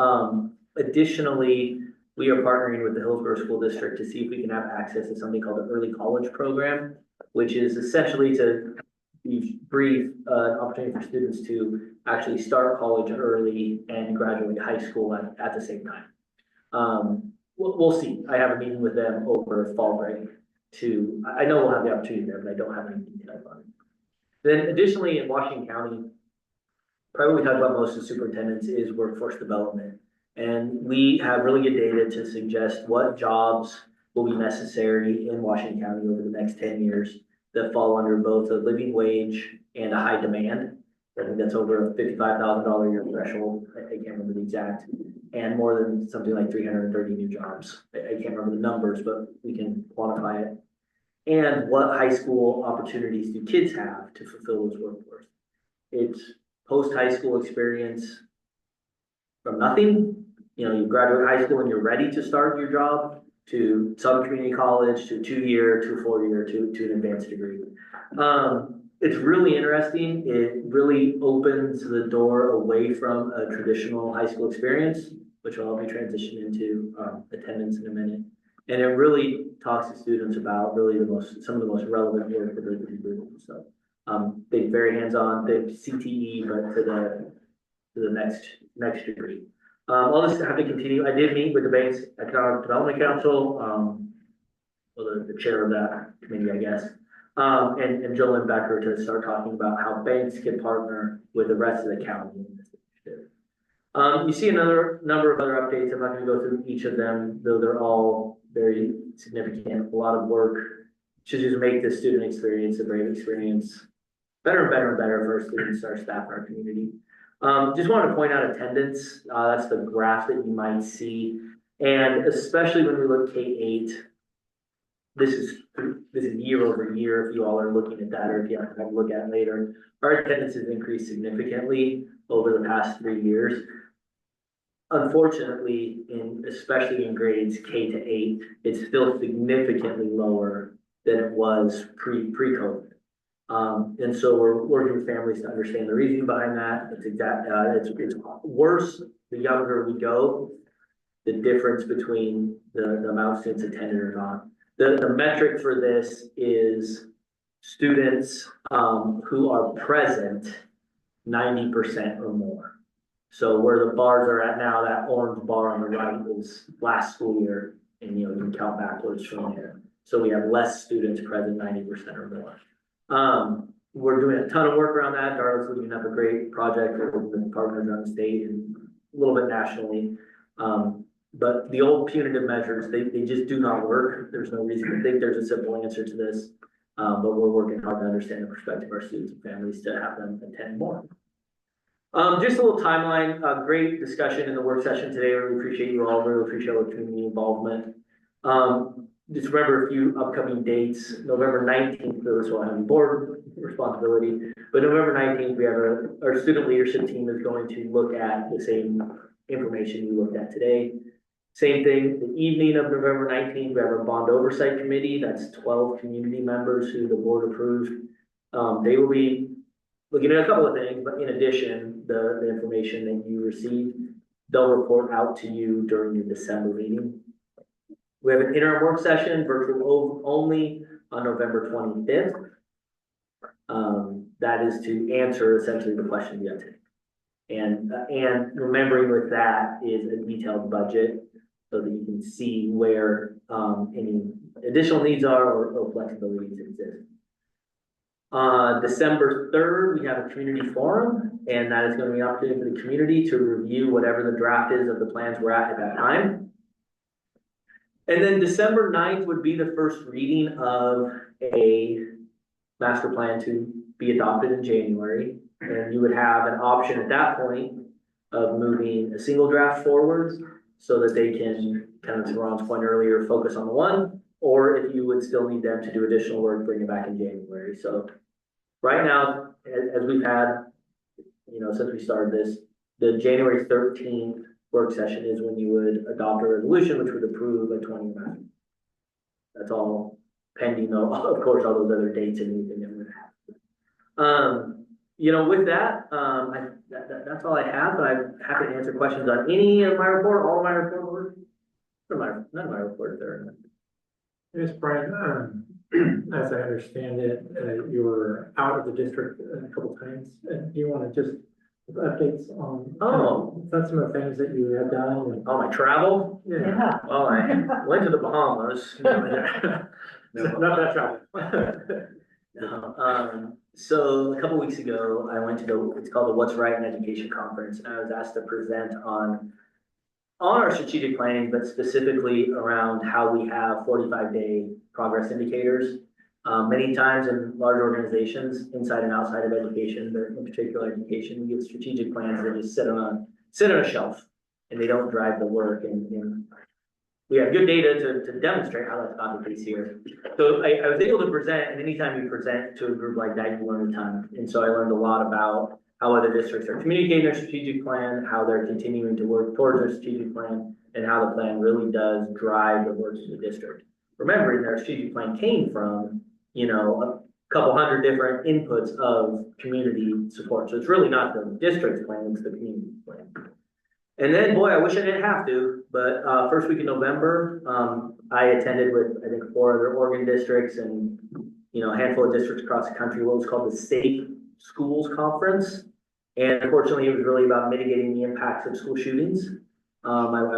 Additionally, we are partnering with the Hillsborough School District to see if we can have access to something called the Early College Program, which is essentially, to be brief, an opportunity for students to actually start college early and graduate high school at the same time. We'll see. I have a meeting with them over fall break I know we'll have the opportunity there, but I don't have any details on it. Then additionally, in Washington County, probably we talk about most of the superintendents is workforce development. And we have really good data to suggest what jobs will be necessary in Washington County over the next 10 years that fall under both a living wage and a high demand. I think that's over a $55,000 a year threshold. I can't remember the exact, and more than something like 330 new jobs. I can't remember the numbers, but we can quantify it. And what high school opportunities do kids have to fulfill those workforce? It's post-high school experience from nothing. You know, you graduate high school and you're ready to start your job, to some community college, to 2-year, to 4-year, to an advanced degree. It's really interesting. It really opens the door away from a traditional high school experience, which will help you transition into attendance in a minute. And it really talks to students about really some of the most relevant work that they're going to be doing. So they very hands-on, they CTE, but to the next degree. All this have to continue. I did meet with the Bank's Economic Development Council, well, the chair of that committee, I guess, and Jolynn Becker to start talking about how banks can partner with the rest of the county in this initiative. You see another number of other updates. I'm not going to go through each of them, though they're all very significant. A lot of work to just make the student experience a great experience, better and better and better for our students, our staff, our community. Just wanted to point out attendance. That's the graph that you might see. And especially when we look K-8, this is year over year, if you all are looking at that, or if you have to look at it later. Our attendance has increased significantly over the past 3 years. Unfortunately, especially in grades K to 8, it's still significantly lower than it was pre-COVID. And so we're working with families to understand the reasoning behind that. It's worse the younger we go, the difference between the amount of students attended or not. The metric for this is students who are present 90% or more. So where the bars are at now, that orange bar on the right is last school year, and you can count backwards from there. So we have less students present 90% or more. We're doing a ton of work around that. Darla's leading up a great project with partners on the state and a little bit nationally. But the old punitive measures, they just do not work. There's no reason to think there's a simple answer to this. But we're working hard to understand the perspective of our students and families to have them attend more. Just a little timeline, great discussion in the work session today. I really appreciate you all, really appreciate our community involvement. Just remember a few upcoming dates. November 19th, for this will have board responsibility. But November 19th, we have our student leadership team is going to look at the same information we looked at today. Same thing, the evening of November 19th, we have our bond oversight committee. That's 12 community members who the board approved. They will be looking at a couple of things, but in addition, the information that you received, they'll report out to you during your December meeting. We have an interim work session, virtual only, on November 25th. That is to answer essentially the questions you have today. And remembering with that is a detailed budget so that you can see where any additional needs are or flexibilities exist. December 3rd, we have a community forum, and that is going to be an opportunity for the community to review whatever the draft is of the plans we're at that time. And then December 9th would be the first reading of a master plan to be adopted in January. And you would have an option at that point of moving a single draft forward so that they can, kind of to Ron's point earlier, focus on the one, or if you would still need them to do additional work, bring it back in January. So right now, as we've had, since we started this, the January 13th work session is when you would adopt a resolution, which would approve a 20 master. That's all pending, though, of course, all those other dates and anything that would happen. With that, that's all I have, but I'm happy to answer questions on any of my report, all of my report, or none of my report there. Yes, Brian, as I understand it, you were out of the district a couple times. Do you want to just updates on that's some of the things that you have done? Oh, my travel? Yeah. Well, I went to the Bahamas. Not that travel. No, so a couple weeks ago, I went to it's called the What's Right in Education Conference, and I was asked to present on our strategic planning, but specifically around how we have 45-day progress indicators. Many times in large organizations, inside and outside of education, but in particular education, we get strategic plans that just sit on a shelf, and they don't drive the work. And we have good data to demonstrate how that's not the case here. So I was able to present, and anytime you present to a group like that, you learn a ton. And so I learned a lot about how other districts are communicating their strategic plan, how they're continuing to work towards their strategic plan, and how the plan really does drive the work of the district. Remembering their strategic plan came from, a couple hundred different inputs of community support. So it's really not the district's plan, it's the community plan. And then, boy, I wish I didn't have to, but first week in November, I attended with, I think, 4 other Oregon districts and, a handful of districts across the country, what was called the Safe Schools Conference. And unfortunately, it was really about mitigating the impacts of school shootings. I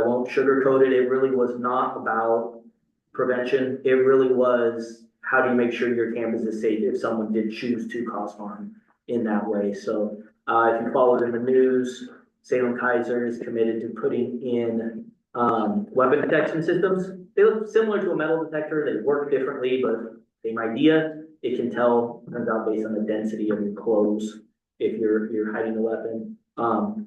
won't sugarcoat it. It really was not about prevention. It really was, how do you make sure your campus is safe if someone did choose to cause harm in that way? So if you followed in the news, Salem Kaiser is committed to putting in weapon detection systems. They look similar to a metal detector. They work differently, but same idea. It can tell, turns out, based on the density of your clothes, if you're hiding a weapon.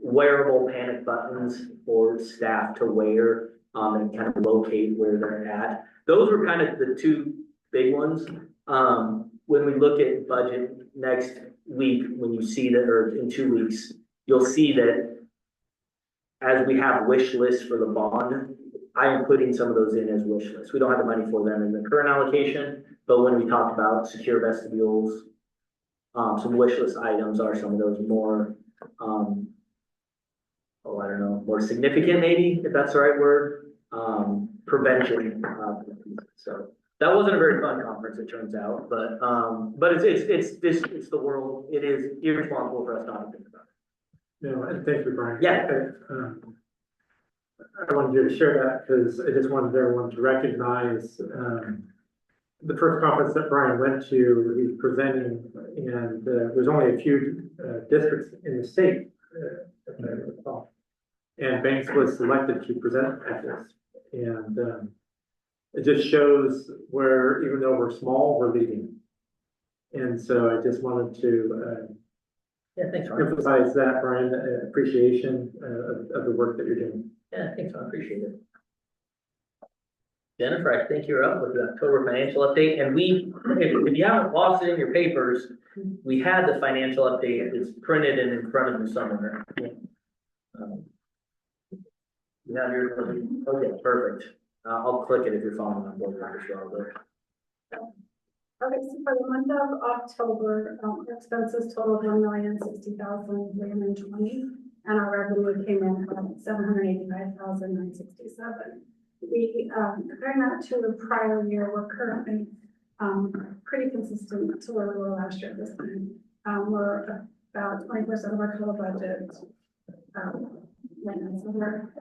Wearable panic buttons for staff to wear and kind of locate where they're at. Those were kind of the 2 big ones. When we look at budget next week, when you see that, or in 2 weeks, you'll see that as we have wish lists for the bond, I am putting some of those in as wish lists. We don't have the money for them in the current allocation, but when we talked about secure vestibules, some wish list items are some of those more, more significant maybe, if that's the right word, prevention. So that wasn't a very fun conference, it turns out, but it's the world. It is irresponsible for us not to think about it. And thank you, Brian. Yeah. I wanted you to share that because I just wanted everyone to recognize the first conference that Brian went to, he's presenting, and there's only a few districts in the state, if I recall. And Banks was selected to present at this. And it just shows where, even though we're small, we're leading. And so I just wanted to thanks, Ron. emphasize that, Brian, appreciation of the work that you're doing. Yeah, thanks, I appreciate it. Jennifer, I think you're up with the October financial update, and if you haven't lost it in your papers, we had the financial update, it's printed and in front of you somewhere. You have your, okay, perfect. I'll click it if you're following on board, Dr. Schwaber. Okay, so for the month of October, expenses totaled $1,060,320, and our revenue came in at $785,967. We, comparing that to the prior year, we're currently, pretty consistent to where we were last year at this time. We're about 20% of our total budget. Right now, so our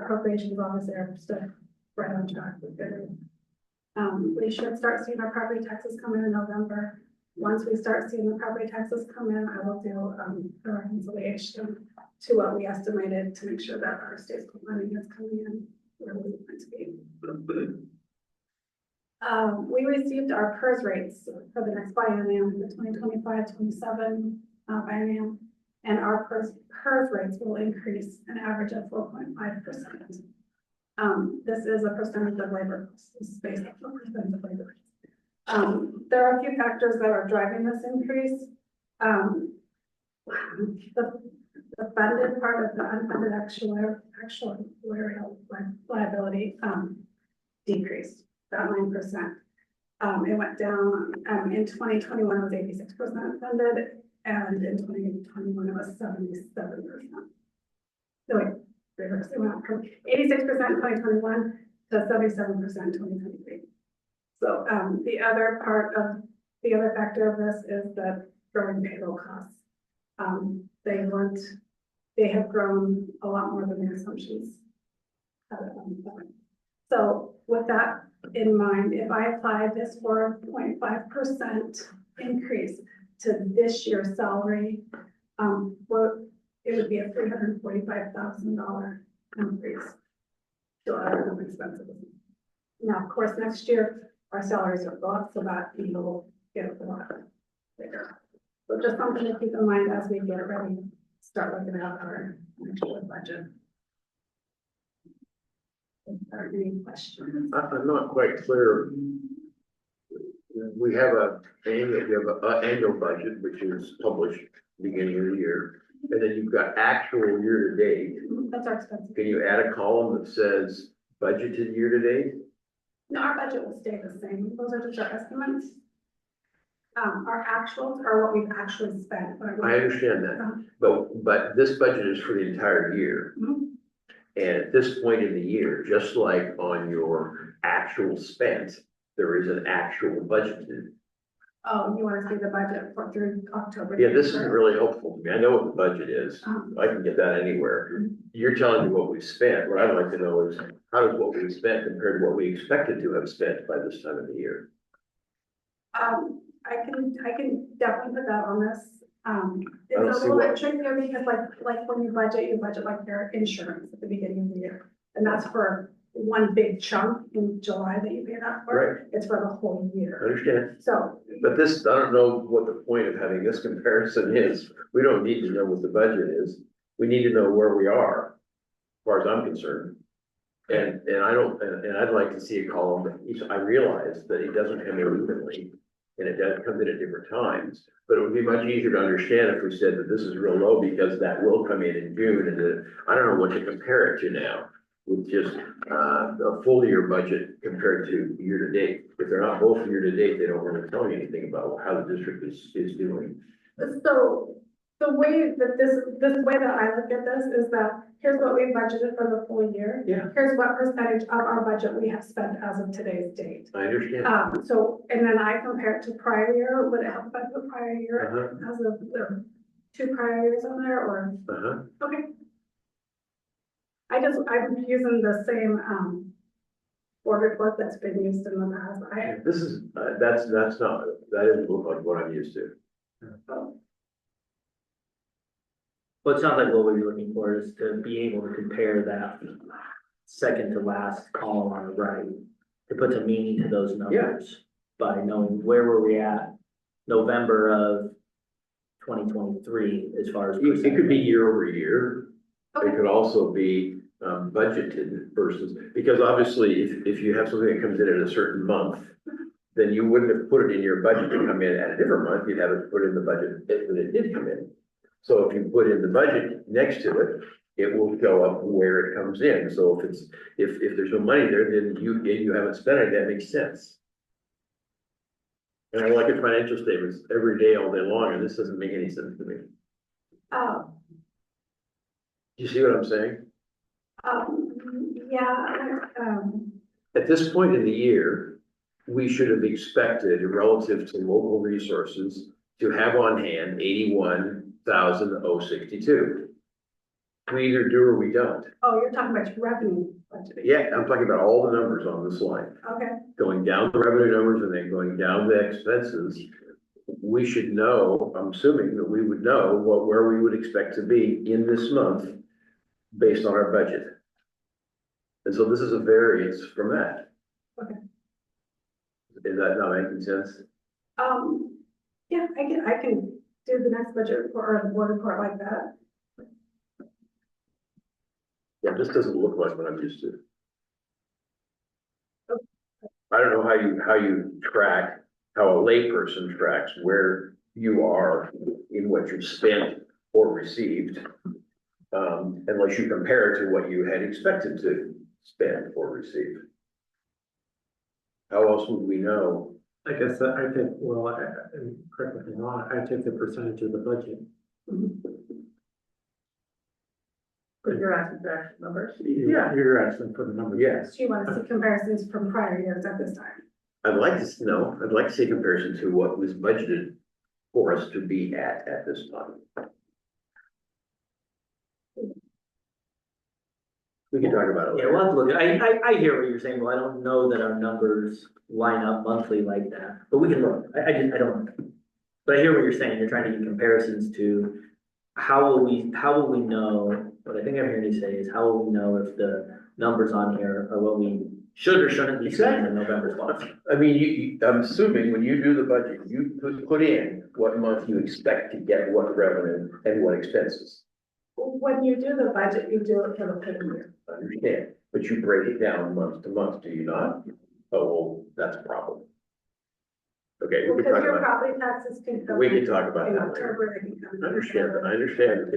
appropriations obviously are still right on track with good. We should start seeing our property taxes come in November. Once we start seeing the property taxes come in, I will do a reconciliation to what we estimated to make sure that our state school money is coming in where we want to be. We received our PERS rates for the next biennium, the 2025-27 biennium, and our PERS rates will increase an average of 4.5%. This is a percentage of labor costs. This is based on a percentage of labor. There are a few factors that are driving this increase. The funded part of the unfunded actuarial liability decreased about 9%. It went down in 2021 it was 86% funded, and in 2021 it was 77%. So wait, reverse, it went up from 86% in 2021 to 77% in 2023. So the other factor of this is the growing payroll costs. They have grown a lot more than the assumptions. So with that in mind, if I apply this 4.5% increase to this year's salary, it would be a $345,000 increase to our expenses. Now, of course, next year our salaries will go up, so that will get a lot bigger. So just something to keep in mind as we get ready, start looking at our next year's budget. Are there any questions? I'm not quite clear. We have an annual budget, which is published beginning of the year, and then you've got actual year to date. That's our expenses. Can you add a column that says budgeted year to date? No, our budget will stay the same. Those are just our estimates. Our actuals are what we've actually spent. I understand that, but this budget is for the entire year. And at this point in the year, just like on your actual spent, there is an actual budgeted. Oh, you want to see the budget for through October? Yeah, this isn't really helpful to me. I know what the budget is. I can get that anywhere. You're telling me what we spent. What I'd like to know is how does what we spent compared to what we expected to have spent by this time of the year? I can definitely put that on this. It's a little bit trickier because like when you budget like your insurance at the beginning of the year. And that's for one big chunk in July that you pay that for. Right. It's for the whole year. I understand. So. But this, I don't know what the point of having this comparison is. We don't need to know what the budget is. We need to know where we are, as far as I'm concerned. And I'd like to see a column that I realize that it doesn't come in evenly. And it does come in at different times, but it would be much easier to understand if we said that this is real low because that will come in June, and that I don't know what to compare it to now with just a full year budget compared to year to date. If they're not both year to date, they don't really tell you anything about how the district is doing. So the way that this way that I look at this is that here's what we budgeted for the full year. Yeah. Here's what percentage of our budget we have spent as of today's date. I understand. So, and then I compare it to prior year. Would it help if I put prior year as of the 2 prior years on there, or? Okay. I'm using the same board report that's been used in the past. This is, that doesn't look like what I'm used to. Well, it sounds like what we're looking for is to be able to compare that second to last column on the right, to put some meaning to those numbers by knowing where were we at November of 2023 as far as. It could be year over year. It could also be budgeted versus, because obviously if you have something that comes in at a certain month, then you wouldn't have put it in your budget to come in at a different month, you'd have it put in the budget when it did come in. So if you put in the budget next to it, it will show up where it comes in. So if there's no money there, then you haven't spent it, that makes sense. And I look at financial statements every day, all day long, and this doesn't make any sense to me. Oh, You see what I'm saying? yeah, At this point in the year, we should have expected relative to local resources to have on hand 81,062. We either do or we don't. oh, you're talking about your revenue budget. Yeah, I'm talking about all the numbers on this line, Okay, going down the revenue numbers and then going down the expenses. We should know, I'm assuming that we would know where we would expect to be in this month based on our budget. And so this is a variance from that. Okay. Is that not making sense? yeah, I can do the next budget report or the board report like that. Yeah, this doesn't look like what I'm used to. I don't know how you track, how a layperson tracks where you are in what you've spent or received. Unless you compare it to what you had expected to spend or receive. How else would we know? I guess I think, well, and correct me if I'm wrong, I take the percentage of the budget. But you're asking for actual numbers. Yeah, you're asking for the numbers. Yes, So you want to see comparisons from prior years at this time? I'd like to see a comparison to what was budgeted for us to be at this time. We can talk about it Yeah, later. we'll have to look, I hear what you're saying, but I don't know that our numbers line up monthly like that, but we can look, I don't. But I hear what you're saying, you're trying to get comparisons to, how will we know, what I think I'm hearing you say is, how will we know if the numbers on here are what we should or shouldn't be saying in November 12th? I mean, I'm assuming when you do the budget, you put in what month you expect to get what revenue and what expenses. When you do the budget, you do it for the full year. I understand, but you break it down month to month, do you not? Oh, well, that's a problem. Okay, we can Because talk your about, property taxes can come. we can talk about in that later. October, they can come in I understand, November. I understand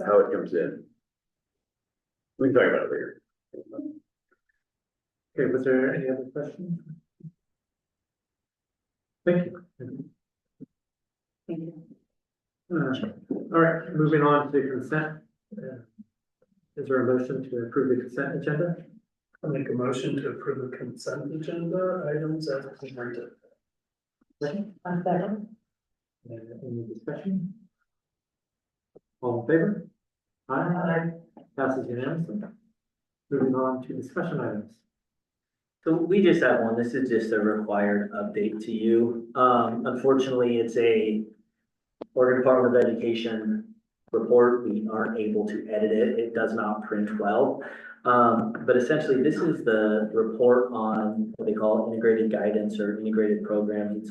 how it comes in. We can talk about it later. Okay, was there any other questions? Thank you. All right, moving on to consent. Is there a motion to approve the consent agenda? I'll make a motion to approve the consent agenda items as presented. Any discussion? All in favor? Aye. Passes unanimously. Moving on to discussion items. So we just have one, this is just a required update to you. Unfortunately, it's a Oregon Department of Education report, we aren't able to edit it, it does not print well. But essentially, this is the report on what they call integrated guidance or integrated programs.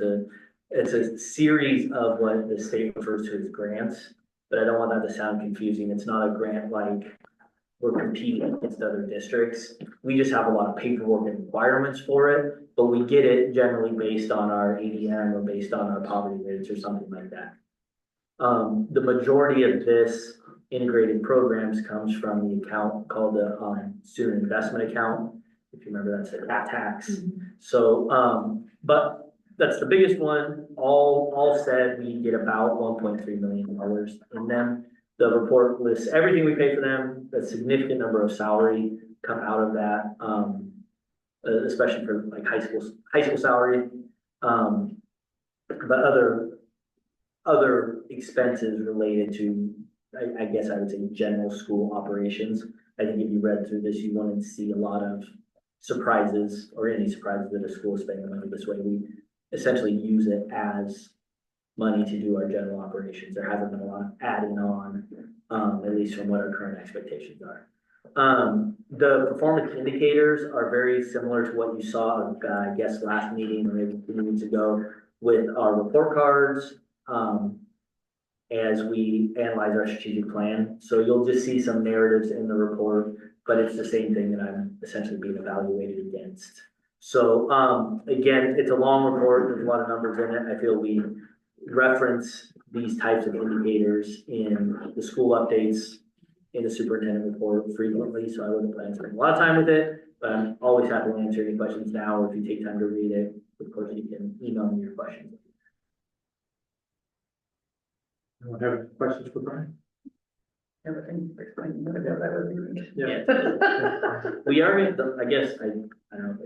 It's a series of what the state refers to as grants, but I don't want that to sound confusing. It's not a grant like we're competing against other districts. We just have a lot of paperwork and requirements for it, but we get it generally based on our ADM or based on our poverty rates or something like that. The majority of this integrated programs comes from the account called the student investment account. If you remember, that's the tax. So, but that's the biggest one. All said, we get about $1.3 million in them. The report lists everything we pay for them, a significant number of salary come out of that, especially for like high school salary. But other expenses related to, I guess I would say, general school operations. I think if you read through this, you wanted to see a lot of surprises or any surprises that a school is spending money this way. We essentially use it as money to do our general operations. There hasn't been a lot of adding on, at least from what our current expectations are. The performance indicators are very similar to what you saw, I guess, last meeting or maybe 2 weeks ago with our report cards, as we analyze our strategic plan. So you'll just see some narratives in the report but it's the same thing that I'm essentially being evaluated against. So, again, it's a long report, there's a lot of numbers in it, I feel we reference these types of indicators in the school updates, in the superintendent report frequently, so I wouldn't plan to spend a lot of time with it, but I'm always happy to answer any questions now, or if you take time to read it, of course, you can email me your questions. Anyone have any questions for Brian? Yeah. We are, I guess, I don't know,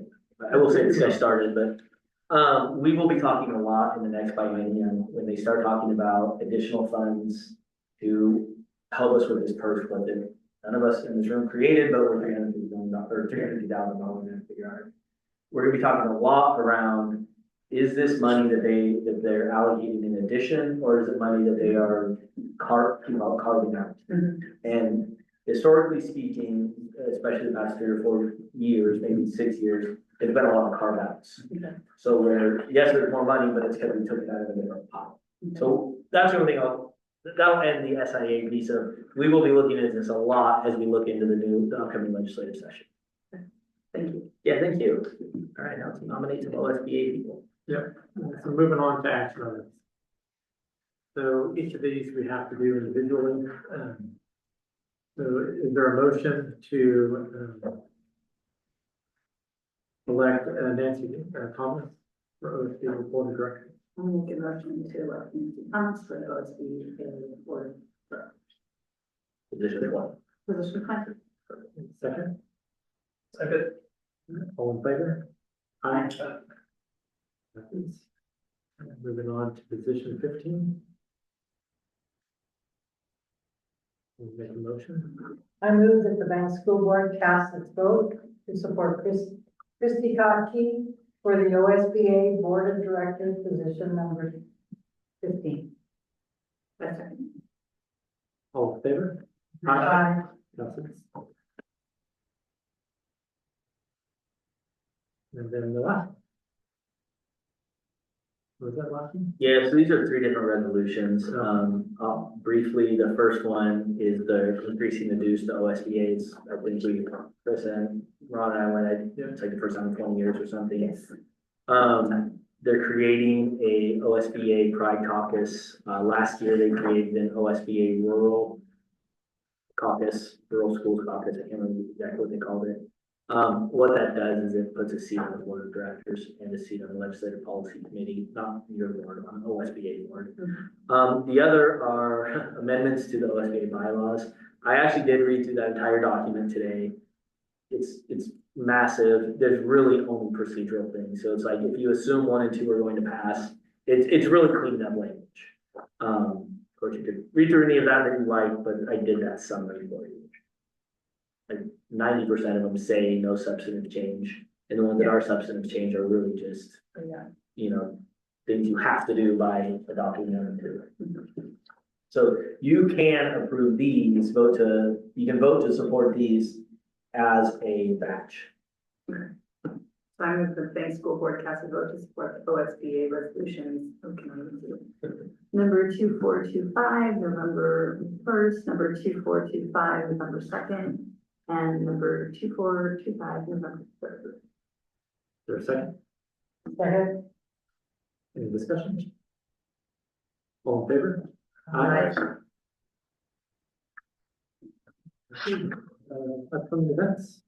I will say this guy started, but, we will be talking a lot in the next biennium when they start talking about additional funds to help us with this purge club that none of us in this room created, but we're $350,000 to figure out. We're gonna be talking a lot around, is this money that they're allocating in addition, or is it money that they are carving out? And historically speaking, especially the past 3 or 4 years, maybe 6 years, there's been a lot of carve outs. So where, yes, there's more money, but it's because we took it out of a different pot. So that's the only thing that'll end the SIA piece of, we will be looking at this a lot as we look into the upcoming legislative session. Thank you. Yeah, thank you. All right, now to nominate some OSBA people. Yep, so moving on to action items. So each of these we have to do individually. So is there a motion to elect Nancy Thomas for OSBA Board of Directors? I'll make a motion to elect Nancy Thomas for the OSBA Board of Directors. Position one. Position 5. Second, Second. all in favor? Aye. Moving on to position 15. We'll make a motion. I move that the Banks School Board cast its vote to support Christy Kotke for the OSBA Board of Directors position number 15. All in favor? Aye. Passes. And then the last. Was that last one? Yeah, so these are 3 different resolutions. Briefly, the first one is the increasing the dues to OSBA's. I think Chris and Ron and I went, it's like the first time in 20 years or something. Yes. They're creating a OSBA Pride Caucus. Last year, they created an OSBA Rural Caucus, Rural Schools Caucus. I can't remember exactly what they called it. What that does is it puts a seat on the board of directors and a seat on the legislative policy committee, not your board, on the OSBA board. The other are amendments to the OSBA bylaws. I actually did read through that entire document today. It's massive. There's really only procedural things. So it's like, if you assume 1 and 2 are going to pass, it's really cleaned up language. Of course, you could read through any of that you like, but I did that summary for you. Like 90% of them say no substantive change, and the ones that are substantive change are really just, things you have to do by adopting them into it. So you can approve these, you can vote to support these as a batch. So I move the Banks School Board cast a vote to support the OSBA resolutions. Number 2425, November 1st, number 2425, November 2nd, and number 2425, November 3rd. Is there a second? Second. Any discussion? All in favor? Aye. Upcoming events.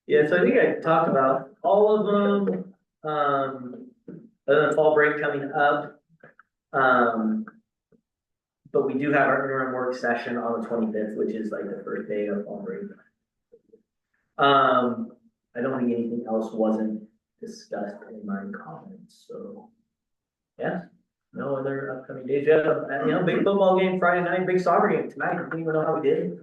Yeah, so I think I talked about all of them, other than fall break coming up. But we do have our interim work session on the 25th, which is like the first day of fall break. I don't think anything else wasn't discussed in my comments, so. Yeah, no other upcoming days. Yeah, big football game Friday night, big soccer game tonight. I don't even know how we did.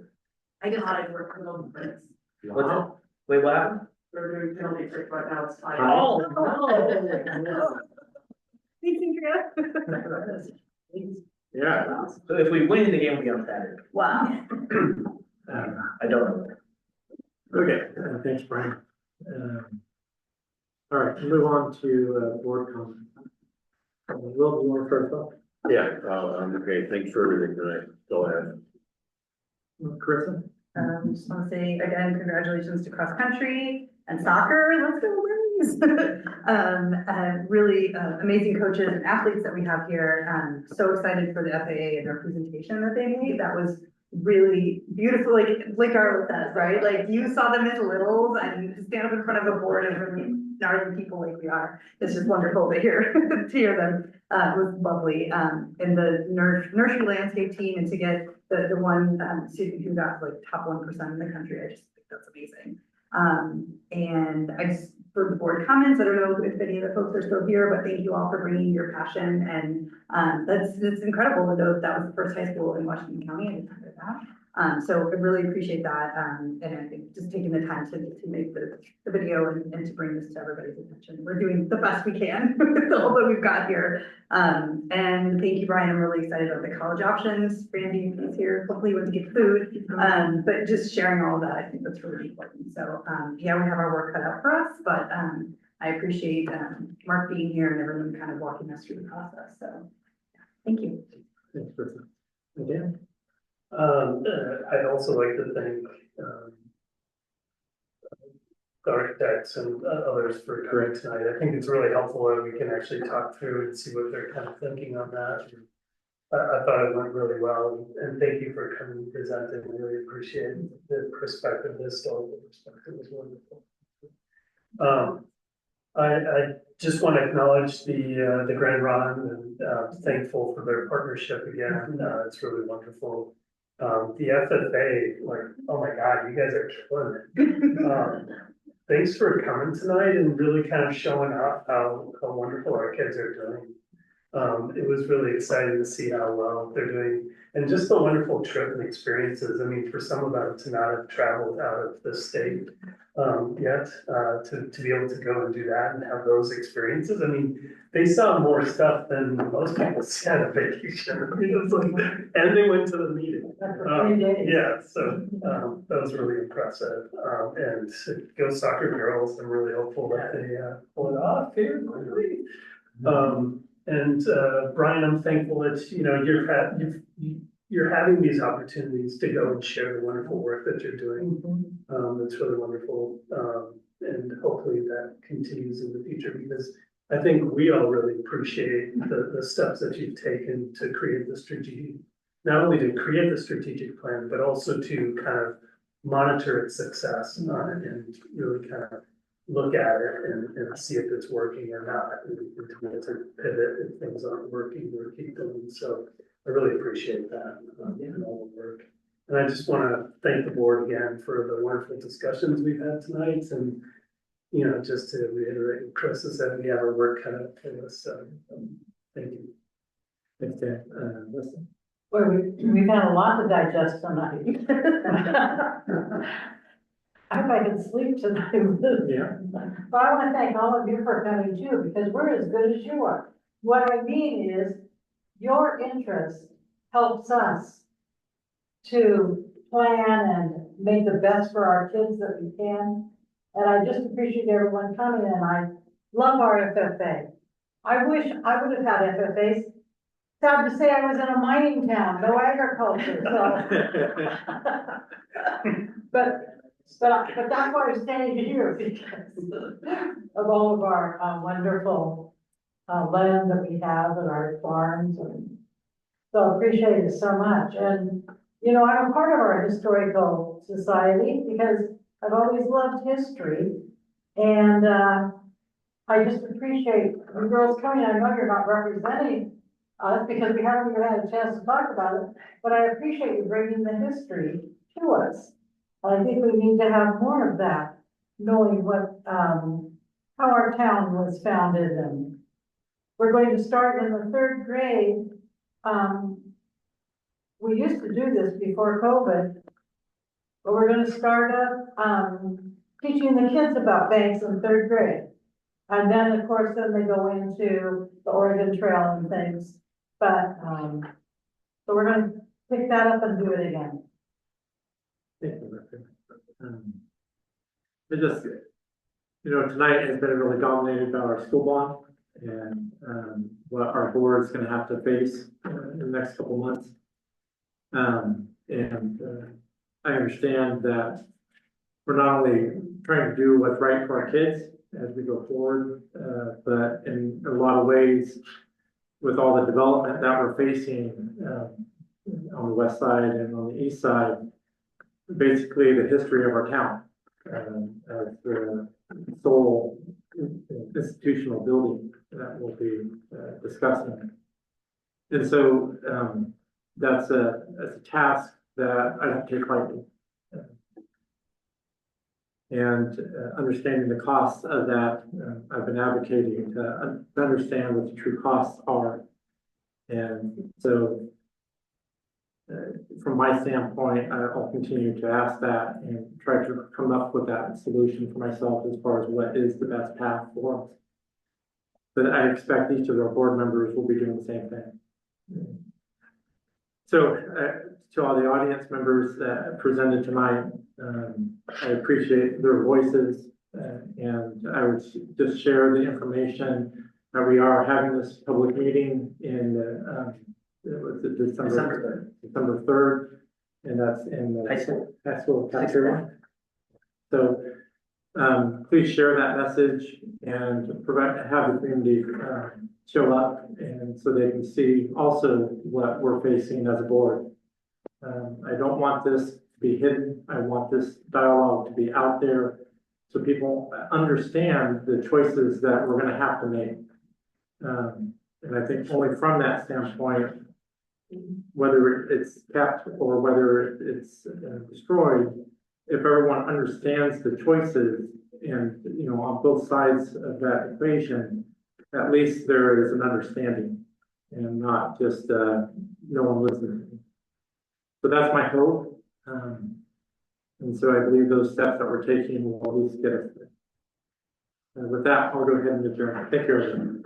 I just had it work for those minutes. What's it? Wait, what happened? They're doing penalty trick right now, it's fine. Oh, no. Yeah. So if we win the game, we'll be on Saturday. Wow. I don't know. Okay, thanks, Brian. All right, move on to board comment. Will, you want to start off? Yeah, I'm okay. Thanks for everything tonight. Go ahead. Carissa? Just want to say again, congratulations to cross country and soccer. Let's go Bruins! Really amazing coaches and athletes that we have here. So excited for the FAA and their presentation that they made. That was really beautiful, like Darla says, right? Like you saw them as littles and stand up in front of a board and really gnarly people like we are. It's just wonderful to hear them. It was lovely. And the nursery landscape team, and to get the one student who got like top 1% in the country, I just think that's amazing. And I just, for the board comments, I don't know if any of the folks are still here, but thank you all for bringing your passion, and it's incredible to know that was the first high school in Washington County. I didn't know that. So I really appreciate that, and I think just taking the time to make the video and to bring this to everybody's attention. We're doing the best we can with all that we've got here. And thank you, Brian. I'm really excited about the college options. Randy is here. Hopefully he went to get food. But just sharing all of that, I think that's really important. So yeah, we have our work cut out for us, but I appreciate Mark being here and everyone kind of walking us through the process. So thank you. Thanks, Krista. Again. I'd also like to thank, the architects and others for coming tonight. I think it's really helpful that we can actually talk through and see what they're kind of thinking on that. I thought it went really well, and thank you for coming and presenting. I really appreciate the perspective, the historical perspective was wonderful. I just want to acknowledge the Grand Ron and thankful for their partnership again. It's really wonderful. The FFA, like, oh my God, you guys are killing it. Thanks for coming tonight and really kind of showing off how wonderful our kids are doing. It was really exciting to see how well they're doing, and just the wonderful trip and experiences. I mean, for some of them to not have traveled out of the state yet, to be able to go and do that and have those experiences. I mean, they saw more stuff than most people see on a vacation. I mean, it was like, and they went to the meeting. Yeah, so that was really impressive. And Go Soccer Girls, I'm really hopeful that they pull it off here. And Brian, I'm thankful that, you know, you're having these opportunities to go and share the wonderful work that you're doing. That's really wonderful. And hopefully that continues in the future, because I think we all really appreciate the steps that you've taken to create the strategic, not only to create the strategic plan, but also to kind of monitor its success and really kind of look at it and see if it's working or not, and to be able to pivot if things aren't working or keep them. So I really appreciate that and all the work. And I just want to thank the board again for the wonderful discussions we've had tonight. And, you know, just to reiterate what Chris has said, we have our work cut out for us. So thank you. Thanks, Dan. Listen. Well, we've had a lot to digest tonight. I hope I can sleep tonight. Yeah. But I want to thank all of you for coming too, because we're as good as you are. What I mean is, your interest helps us to plan and make the best for our kids that we can. And I just appreciate everyone coming, and I love our FFA. I wish I would have had FFAs. Sad to say I was in a mining town, no agriculture, so. But that's why I'm staying here, because of all of our wonderful land that we have and our farms, and so I appreciate it so much. And, you know, I'm a part of our historical society because I've always loved history, and I just appreciate you girls coming. I know you're not representing us because we haven't even had a chance to talk about it, but I appreciate you bringing the history to us. I think we need to have more of that, knowing what, how our town was founded. And we're going to start in the 3rd grade. We used to do this before COVID, but we're going to start up teaching the kids about banks in 3rd grade. And then, of course, then they go into the Oregon Trail and things. But, so we're going to pick that up and do it again. Thank you, Rebecca. It just, you know, tonight has been really dominated by our school bond and what our board is going to have to face in the next couple months. I understand that we're not only trying to do what's right for our kids as we go forward, but in a lot of ways, with all the development that we're facing, on the west side and on the east side, basically the history of our town, as the sole institutional building that we'll be discussing. And so, that's a task that I don't take lightly. And understanding the costs of that, I've been advocating to understand what the true costs are. And so, from my standpoint, I'll continue to ask that and try to come up with that solution for myself as far as what is the best path for us. But I expect each of our board members will be doing the same thing. So, to all the audience members that presented tonight, I appreciate their voices, and I would just share the information that we are having this public meeting in December 3rd, and that's in the high school cafeteria. So, please share that message and have the community show up, and so they can see also what we're facing as a board. I don't want this to be hidden. I want this dialogue to be out there so people understand the choices that we're gonna have to make. And I think only from that standpoint, whether it's kept or whether it's destroyed, if everyone understands the choices and, you know, on both sides of that equation, at least there is an understanding and not just no one listening. So that's my hope. And so I believe those steps that we're taking will at least get us there. With that, I'll go ahead and adjourn. Thank you, everyone.